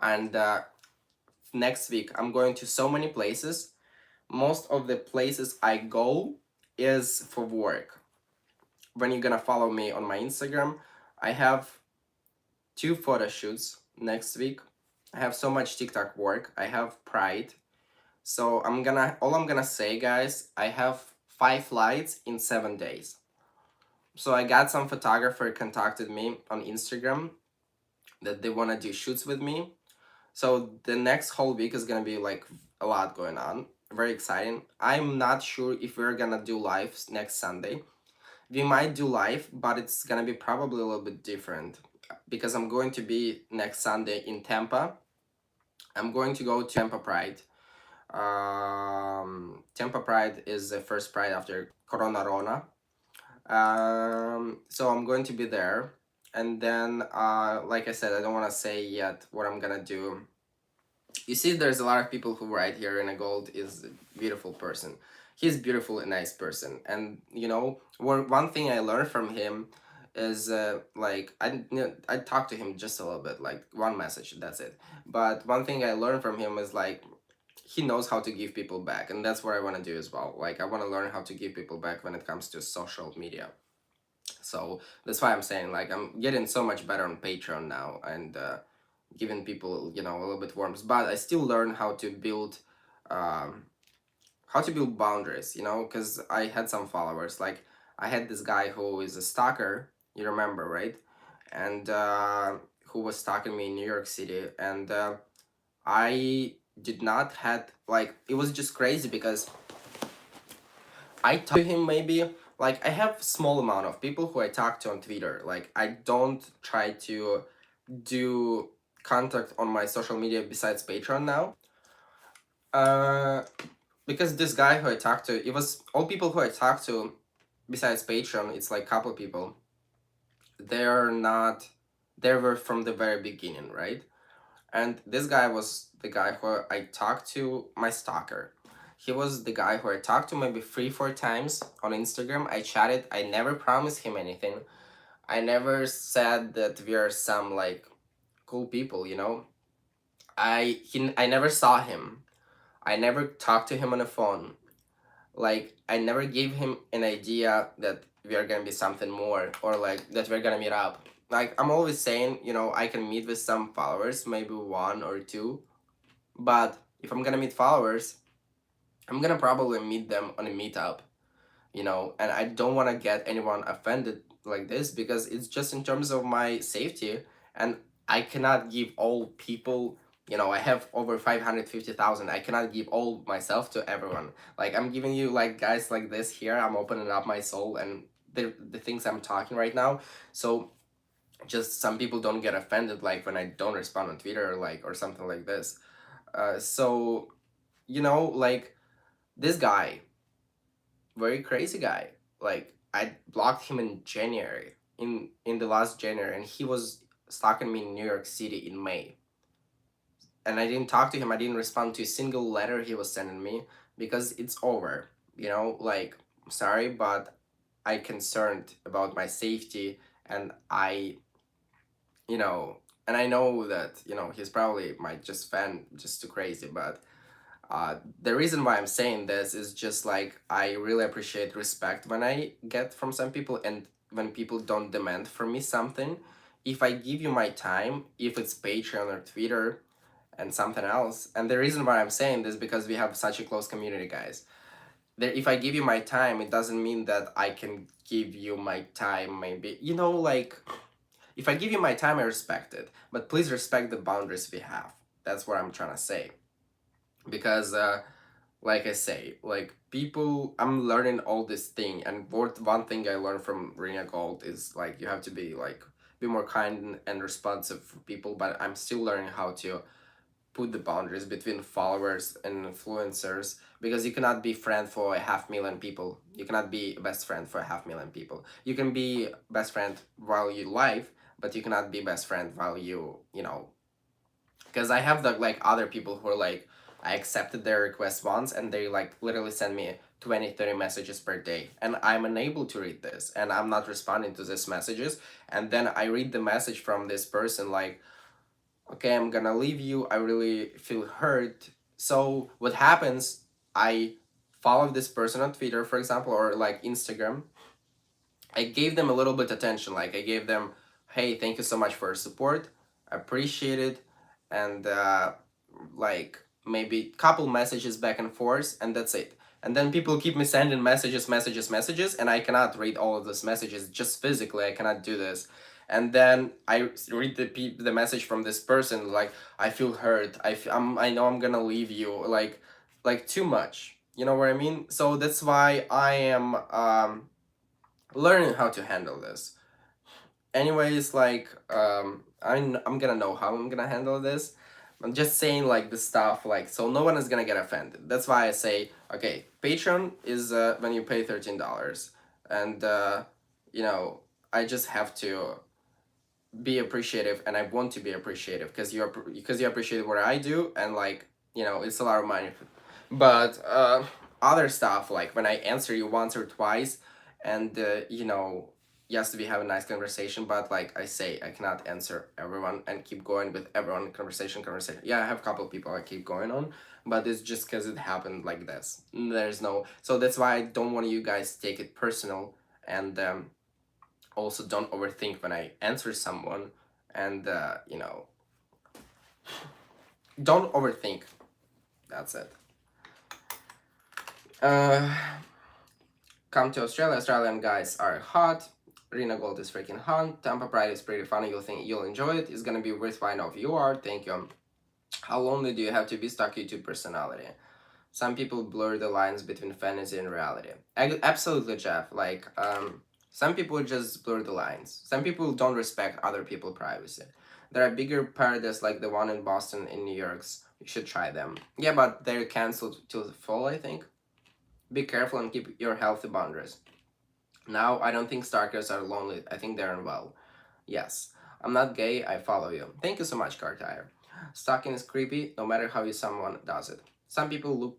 And next week I'm going to so many places. Most of the places I go is for work. When you're gonna follow me on my Instagram, I have 2 photo shoots next week. I have so much TikTok work. I have Pride. So all I'm gonna say, guys, I have 5 flights in 7 days. So I got some photographer contacted me on Instagram that they wanna do shoots with me. So the next whole week is gonna be like a lot going on. Very exciting. I'm not sure if we're gonna do live next Sunday. We might do live, but it's gonna be probably a little bit different because I'm going to be next Sunday in Tampa. I'm going to go to Tampa Pride. Tampa Pride is the first Pride after Corona Rona. So I'm going to be there, and then like I said, I don't want to say yet what I'm gonna do. You see, there's a lot of people who write here, and a Gold is a beautiful person. He's beautiful and nice person, and one thing I learned from him is like I talked to him just a little bit, like one message, that's it. But one thing I learned from him is like he knows how to give people back, and that's what I want to do as well. Like I want to learn how to give people back when it comes to social media. So that's why I'm saying like I'm getting so much better on Patreon now, and giving people a little bit warmth. But I still learn um, how to build boundaries. Because I had some followers. Like I had this guy who is a stalker. You remember, right? And who was stalking me in New York City, and I did not had like it was just crazy because I talk to him maybe like I have small amount of people who I talk to on Twitter. Like I don't try to do contact on my social media besides Patreon now. Uh, because this guy who I talked to, it was all people who I talked to besides Patreon. It's like couple people. They're not. They were from the very beginning, right? And this guy was the guy who I talked to, my stalker. He was the guy who I talked to maybe 3-4 times on Instagram. I chatted. I never promised him anything. I never said that we are some like cool people. I never saw him. I never talked to him on the phone. Like I never gave him an idea that we are gonna be something more, or like that we're gonna meet up. Like I'm always saying, I can meet with some followers, maybe one or two, but if I'm gonna meet followers, I'm gonna probably meet them on a meetup. And I don't want to get anyone offended like this because it's just in terms of my safety, and I cannot give all people You know, I have over 550,000. I cannot give all myself to everyone. Like, I'm giving you, like, guys like this here. I'm opening up my soul and the things I'm talking right now. So just some people don't get offended, like when I don't respond on Twitter, like, or something like this. So, you know, like, this guy, very crazy guy. Like, I blocked him in January, in the last January, and he was stalking me in New York City in May. And I didn't talk to him. I didn't respond to a single letter he was sending me because it's over. You know, like, sorry, but I concerned about my safety, and you know, and I know that, you know, he's probably my just fan, just too crazy, but the reason why I'm saying this is just like I really appreciate respect when I get from some people, and when people don't demand from me something. If I give you my time, if it's Patreon or Twitter and something else, and the reason why I'm saying this because we have such a close community, guys. There, if I give you my time, it doesn't mean that I can give you my time. Maybe, you know, like, if I give you my time, I respect it, but please respect the boundaries we have. That's what I'm trying to say. Because like I say, like, people, I'm learning all this thing, and one thing I learned from Rena Gold is like you have to be like be more kind and responsive for people, but I'm still learning how to put the boundaries between followers and influencers, because you cannot be friend for a 500,000 people. You cannot be best friend for a 500,000 people. You can be best friend while you live, but you cannot be best friend while you know, because I have the like other people who are like, I accepted their request once and they like literally send me 20-30 messages per day, and I'm unable to read this, and I'm not responding to these messages. And then I read the message from this person like, okay, I'm gonna leave you, I really feel hurt. So what happens, I follow this person on Twitter, for example, or like Instagram. I gave them a little bit attention. Like, I gave them, hey, thank you so much for your support. I appreciate it. And like maybe couple messages back and forth, and that's it. And then people keep me sending messages, and I cannot read all of those messages just physically. I cannot do this. And then I read the message from this person like, I feel hurt. I know I'm gonna leave you. Like too much. You know what I mean? So that's why I am learning how to handle this. Anyways, like, I'm gonna know how I'm gonna handle this. I'm just saying like the stuff, like, so no one is gonna get offended. That's why I say, okay, Patreon is when you pay $13, and you know, I just have to be appreciative, and I want to be appreciative because you appreciate what I do, and like, you know, it's a lot of money. But other stuff, like when I answer you once or twice, and you know, yes, we have a nice conversation, but like I say, I cannot answer everyone and keep going with everyone, conversation. Yeah, I have a couple of people I keep going on, but it's just because it happened like this. There's no, so that's why I don't want you guys to take it personal. And also don't overthink when I answer someone. And you know, don't overthink. That's it. uh Come to Australia. Australian guys are hot. Rena Gold is freaking hot. Tampa Pride is pretty funny. You'll think you'll enjoy it. It's gonna be worthwhile if you are. Thank you. How lonely do you have to be stuck YouTube personality? Some people blur the lines between fantasy and reality. Absolutely, Jeff. Like, some people just blur the lines. Some people don't respect other people's privacy. There are bigger parodies like the one in Boston and New York's. You should try them. Yeah, but they're canceled till the fall, I think. Be careful and keep your healthy boundaries. Now, I don't think stalkers are lonely. I think they're unwell. Yes. I'm not gay. I follow you. Thank you so much, Cartire. Stalking is creepy, no matter how you someone does it. Some people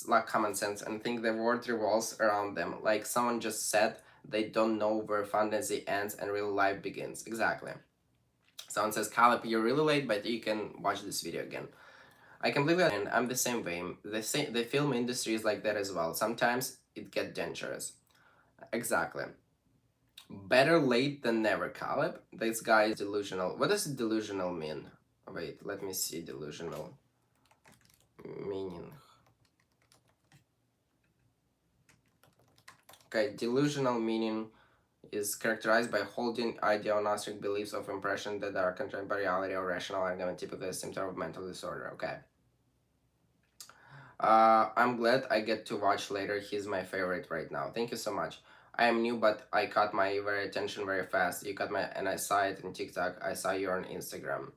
lack common sense and think the world revolves around them. Like someone just said, they don't know where fantasy ends and real life begins. Exactly. Someone says, Caleb, you're really late, but you can watch this video again. I completely understand. I'm the same way. The film industry is like that as well. Sometimes it gets dangerous. Exactly. Better late than never, Caleb. This guy is delusional. What does delusional mean? Wait, let me see delusional meaning. Okay, delusional meaning is characterized by holding ideonostic beliefs of impression that are constrained by reality or rational argument, typically a symptom of mental disorder. Okay. I'm glad I get to watch later. He's my favorite right now. Thank you so much. I am new, but I caught my very attention very fast. You caught my, and I saw it on TikTok. I saw you on Instagram.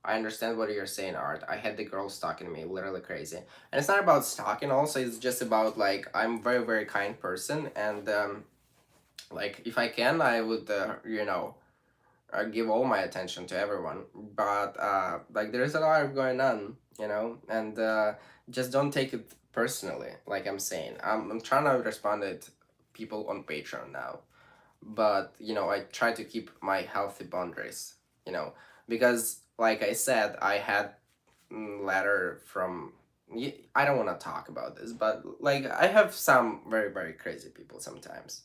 I understand what you're saying, Art. I had the girl stalking me, literally crazy. And it's not about stalking. Also, it's just about like I'm very very kind person, and like if I can, I would give all my attention to everyone. But like there's a lot going on, and just don't take it personally. Like I'm saying, I'm trying to respond to people on Patreon now, but I try to keep my healthy boundaries. You know, because like I said, I had letter from. I don't want to talk about this, but like I have some very very crazy people sometimes,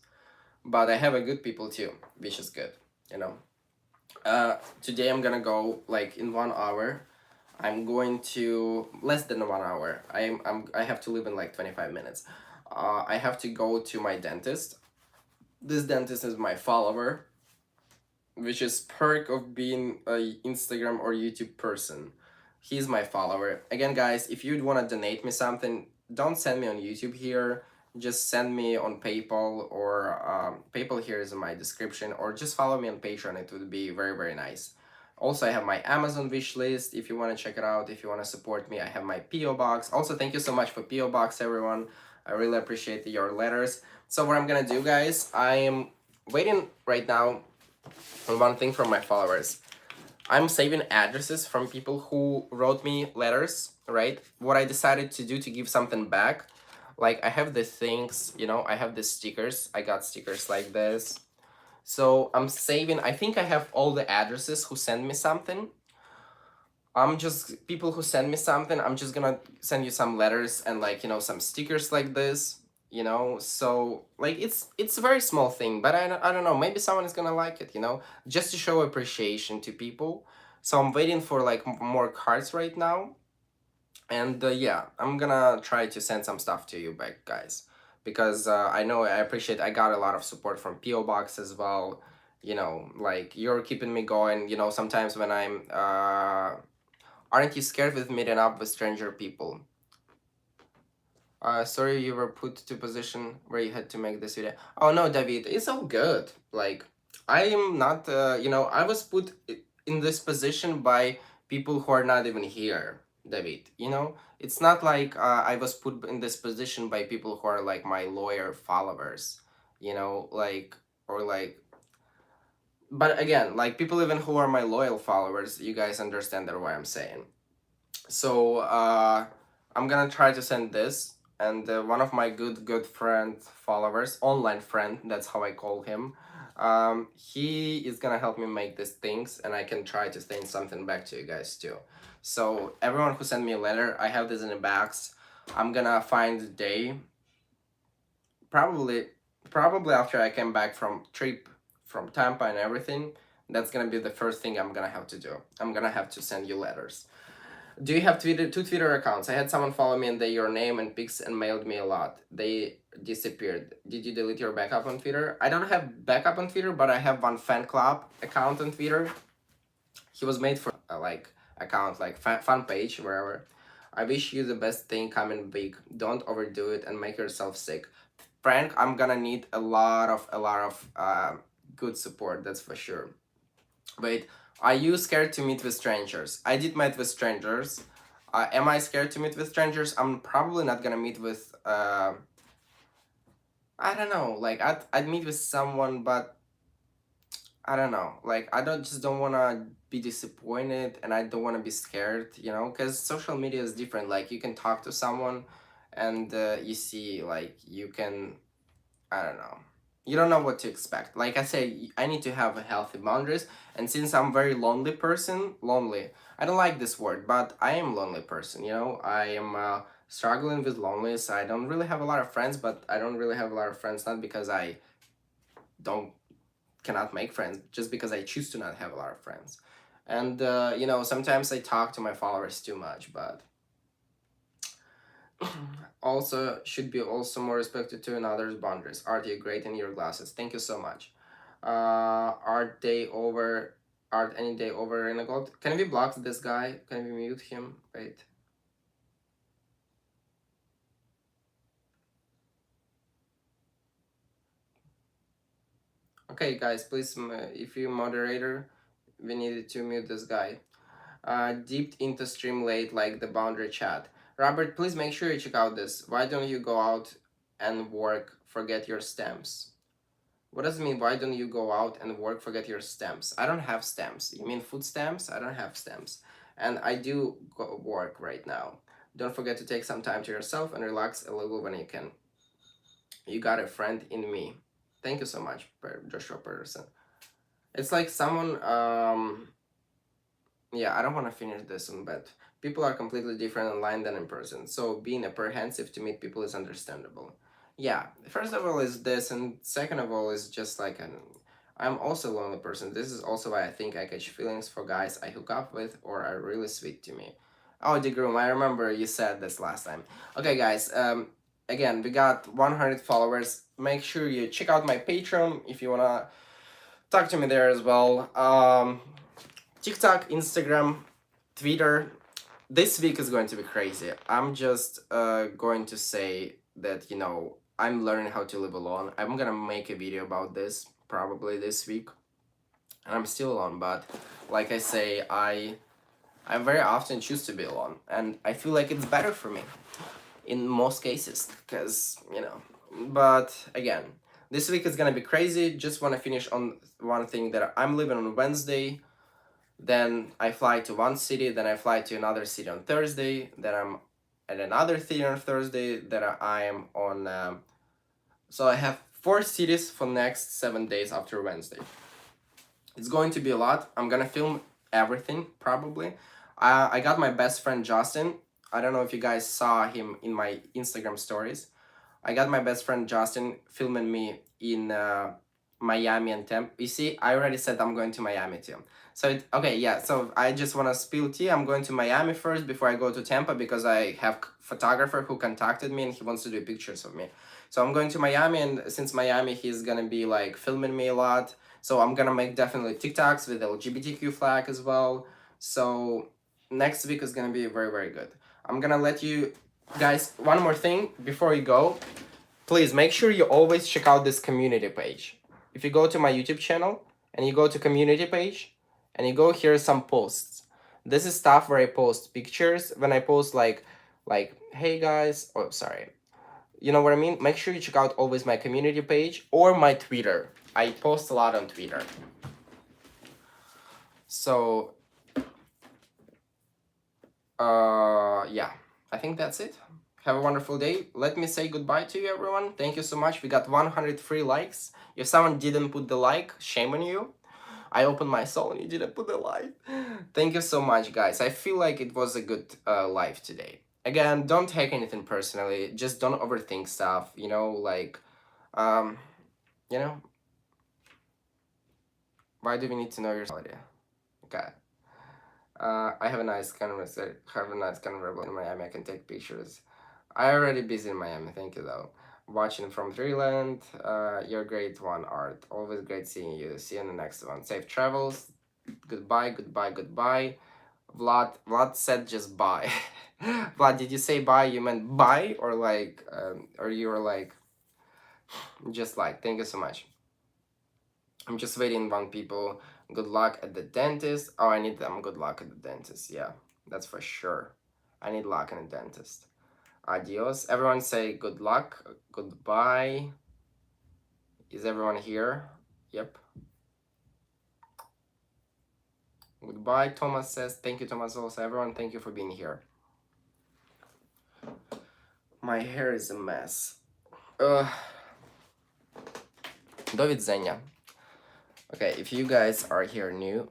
but I have a good people too, which is good. You know. Today I'm gonna go like in 1 hour. I'm going to less than 1 hour. I have to leave in like 25 minutes. I have to go to my dentist. This dentist is my follower, which is perk of being a Instagram or YouTube person. He's my follower. Again, guys, if you'd want to donate me something, don't send me on YouTube here. Just send me on PayPal, or PayPal here is in my description, or just follow me on Patreon. It would be very very nice. Also, I have my Amazon wish list if you want to check it out. If you want to support me, I have my PO box. Also, thank you so much for PO box, everyone. I really appreciate your letters. So what I'm gonna do, guys, I am waiting right now on one thing from my followers. I'm saving addresses from people who wrote me letters, right? What I decided to do to give something back, like I have the things, I have the stickers. I got stickers like this. So I'm saving, I think I have all the addresses who send me something. I'm just, people who send me something, I'm just gonna send you some letters and like, some stickers like this, so like it's a very small thing, but I don't know, maybe someone is gonna like it, just to show appreciation to people. So I'm waiting for like more cards right now, and yeah, I'm gonna try to send some stuff to you back, guys, because I know I appreciate, I got a lot of support from PO Box as well. Like you're keeping me going, sometimes when I'm aren't you scared with meeting up with stranger people? Sorry you were put to position where you had to make this video. Oh no, David, it's all good. Like, I am not, I was put in this position by people who are not even here, David. It's not like I was put in this position by people who are like my lawyer followers, like, or like, but again, like people even who are my loyal followers, you guys understand that what I'm saying. So I'm gonna try to send this, and one of my good friend followers, online friend, that's how I call him. He is gonna help me make these things, and I can try to send something back to you guys too. So everyone who sent me a letter, I have this in a box. I'm gonna find the day. Probably, probably after I came back from trip from Tampa and everything. That's gonna be the first thing I'm gonna have to do. I'm gonna have to send you letters. Do you have two Twitter accounts? I had someone follow me and they your name and pics and mailed me a lot. They disappeared. Did you delete your backup on Twitter? I don't have backup on Twitter, but I have one fan club account on Twitter. He was made for like account, like fan page, wherever. I wish you the best thing coming big. Don't overdo it and make yourself sick. Frank, I'm gonna need a lot of good support. That's for sure. Wait, are you scared to meet with strangers? I did meet with strangers. Am I scared to meet with strangers? I'm probably not gonna meet with. I don't know. Like I'd meet with someone, but I don't know. Like I don't wanna be disappointed, and I don't wanna be scared. Because social media is different. Like you can talk to someone, and you see like you can, I don't know. You don't know what to expect. Like I say, I need to have a healthy boundaries. And since I'm very lonely person, lonely. I don't like this word, but I am lonely person. I am struggling with loneliness. I don't really have a lot of friends, but I don't really have a lot of friends not because I don't cannot make friends, just because I choose to not have a lot of friends. And sometimes I talk to my followers too much, but also should be also more respected to another's boundaries. Art, you great in your glasses. Thank you so much. Art day over. Art any day over in a gold. Can we block this guy? Can we mute him? Wait. Okay, guys, please, if you moderator, we needed to mute this guy. Deep into stream late like the boundary chat. Robert, please make sure you check out this. Why don't you go out and work, forget your stamps? What does it mean? Why don't you go out and work, forget your stamps? I don't have stamps. You mean food stamps? I don't have stamps. And I do go work right now. Don't forget to take some time to yourself and relax a little when you can. You got a friend in me. Thank you so much, Joshua Patterson. It's like someone yeah, I don't want to finish this one, but people are completely different online than in person. So being apprehensive to meet people is understandable. Yeah, first of all is this, and second of all is just like I'm also a lonely person. This is also why I think I catch feelings for guys I hook up with or are really sweet to me. Oh, Degroom, I remember you said this last time. Okay, guys. Again, we got 100 followers. Make sure you check out my Patreon if you wanna talk to me there as well. TikTok, Instagram, Twitter. This week is going to be crazy. I'm just going to say that, I'm learning how to live alone. I'm gonna make a video about this probably this week. And I'm still alone, but like I say, I very often choose to be alone. And I feel like it's better for me in most cases, because, but again, this week is gonna be crazy. Just want to finish on one thing that I'm leaving on Wednesday. Then I fly to one city, then I fly to another city on Thursday, then I'm at another city on Thursday, then I am on... so I have 4 cities for next 7 days after Wednesday. It's going to be a lot. I'm gonna film everything, probably. I got my best friend Justin. I don't know if you guys saw him in my Instagram stories. I got my best friend Justin filming me in Miami and Tampa. You see, I already said I'm going to Miami too. So, okay, yeah, so I just want to spill tea. I'm going to Miami first before I go to Tampa because I have a photographer who contacted me and he wants to do pictures of me. So I'm going to Miami, and since Miami, he's going to be like filming me a lot. So I'm going to make definitely TikToks with LGBTQ flag as well. So next week is going to be very, very good. I'm going to let you guys, one more thing before you go. Please make sure you always check out this community page. If you go to my YouTube channel and you go to community page and you go here some posts. This is stuff where I post pictures. When I post like hey guys, oh sorry. You know what I mean? Make sure you check out always my community page or my Twitter. I post a lot on Twitter. So yeah, I think that's it. Have a wonderful day. Let me say goodbye to you, everyone. Thank you so much. We got 103 likes. If someone didn't put the like, shame on you. I opened my soul and you didn't put the like. Thank you so much, guys. I feel like it was a good live today. Again, don't take anything personally. Just don't overthink stuff. You know, you know, why do we need to know your reality? Okay. I have a nice conversation. In Miami. I can take pictures. I already busy in Miami. Thank you though. Watching from Thailand. You're great one, Art. Always great seeing you. See you in the next one. Safe travels. Goodbye. Goodbye. Goodbye. Vlad said just bye. Vlad, did you say bye? You meant bye or like, or you were like, just like. Thank you so much. I'm just waiting on people. Good luck at the dentist. Oh, I need them. Good luck at the dentist. Yeah, that's for sure. I need luck in the dentist. Adios. Everyone say good luck. Goodbye. Is everyone here? Yep. Goodbye, Thomas says. Thank you, Thomas also. Everyone, thank you for being here. My hair is a mess. Do widzenia. Okay, if you guys are here new,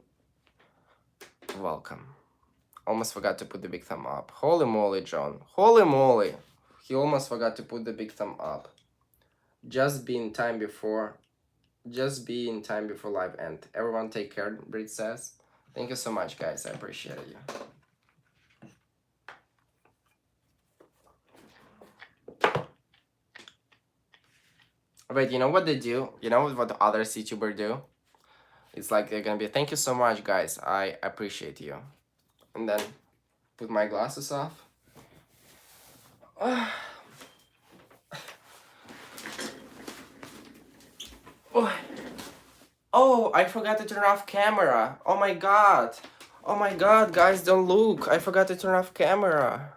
welcome. Almost forgot to put the big thumb up. Holy moly, John. Holy moly. He almost forgot to put the big thumb up. Just be in time before live end. Everyone take care, Brit says. Thank you so much, guys. I appreciate you. Wait, you know what they do? You know what the other YouTuber do? It's like they're gonna be, thank you so much, guys. I appreciate you. And then put my glasses off. Oh, oh, I forgot to turn off camera. Oh my god. Oh my god, guys, don't look. I forgot to turn off camera.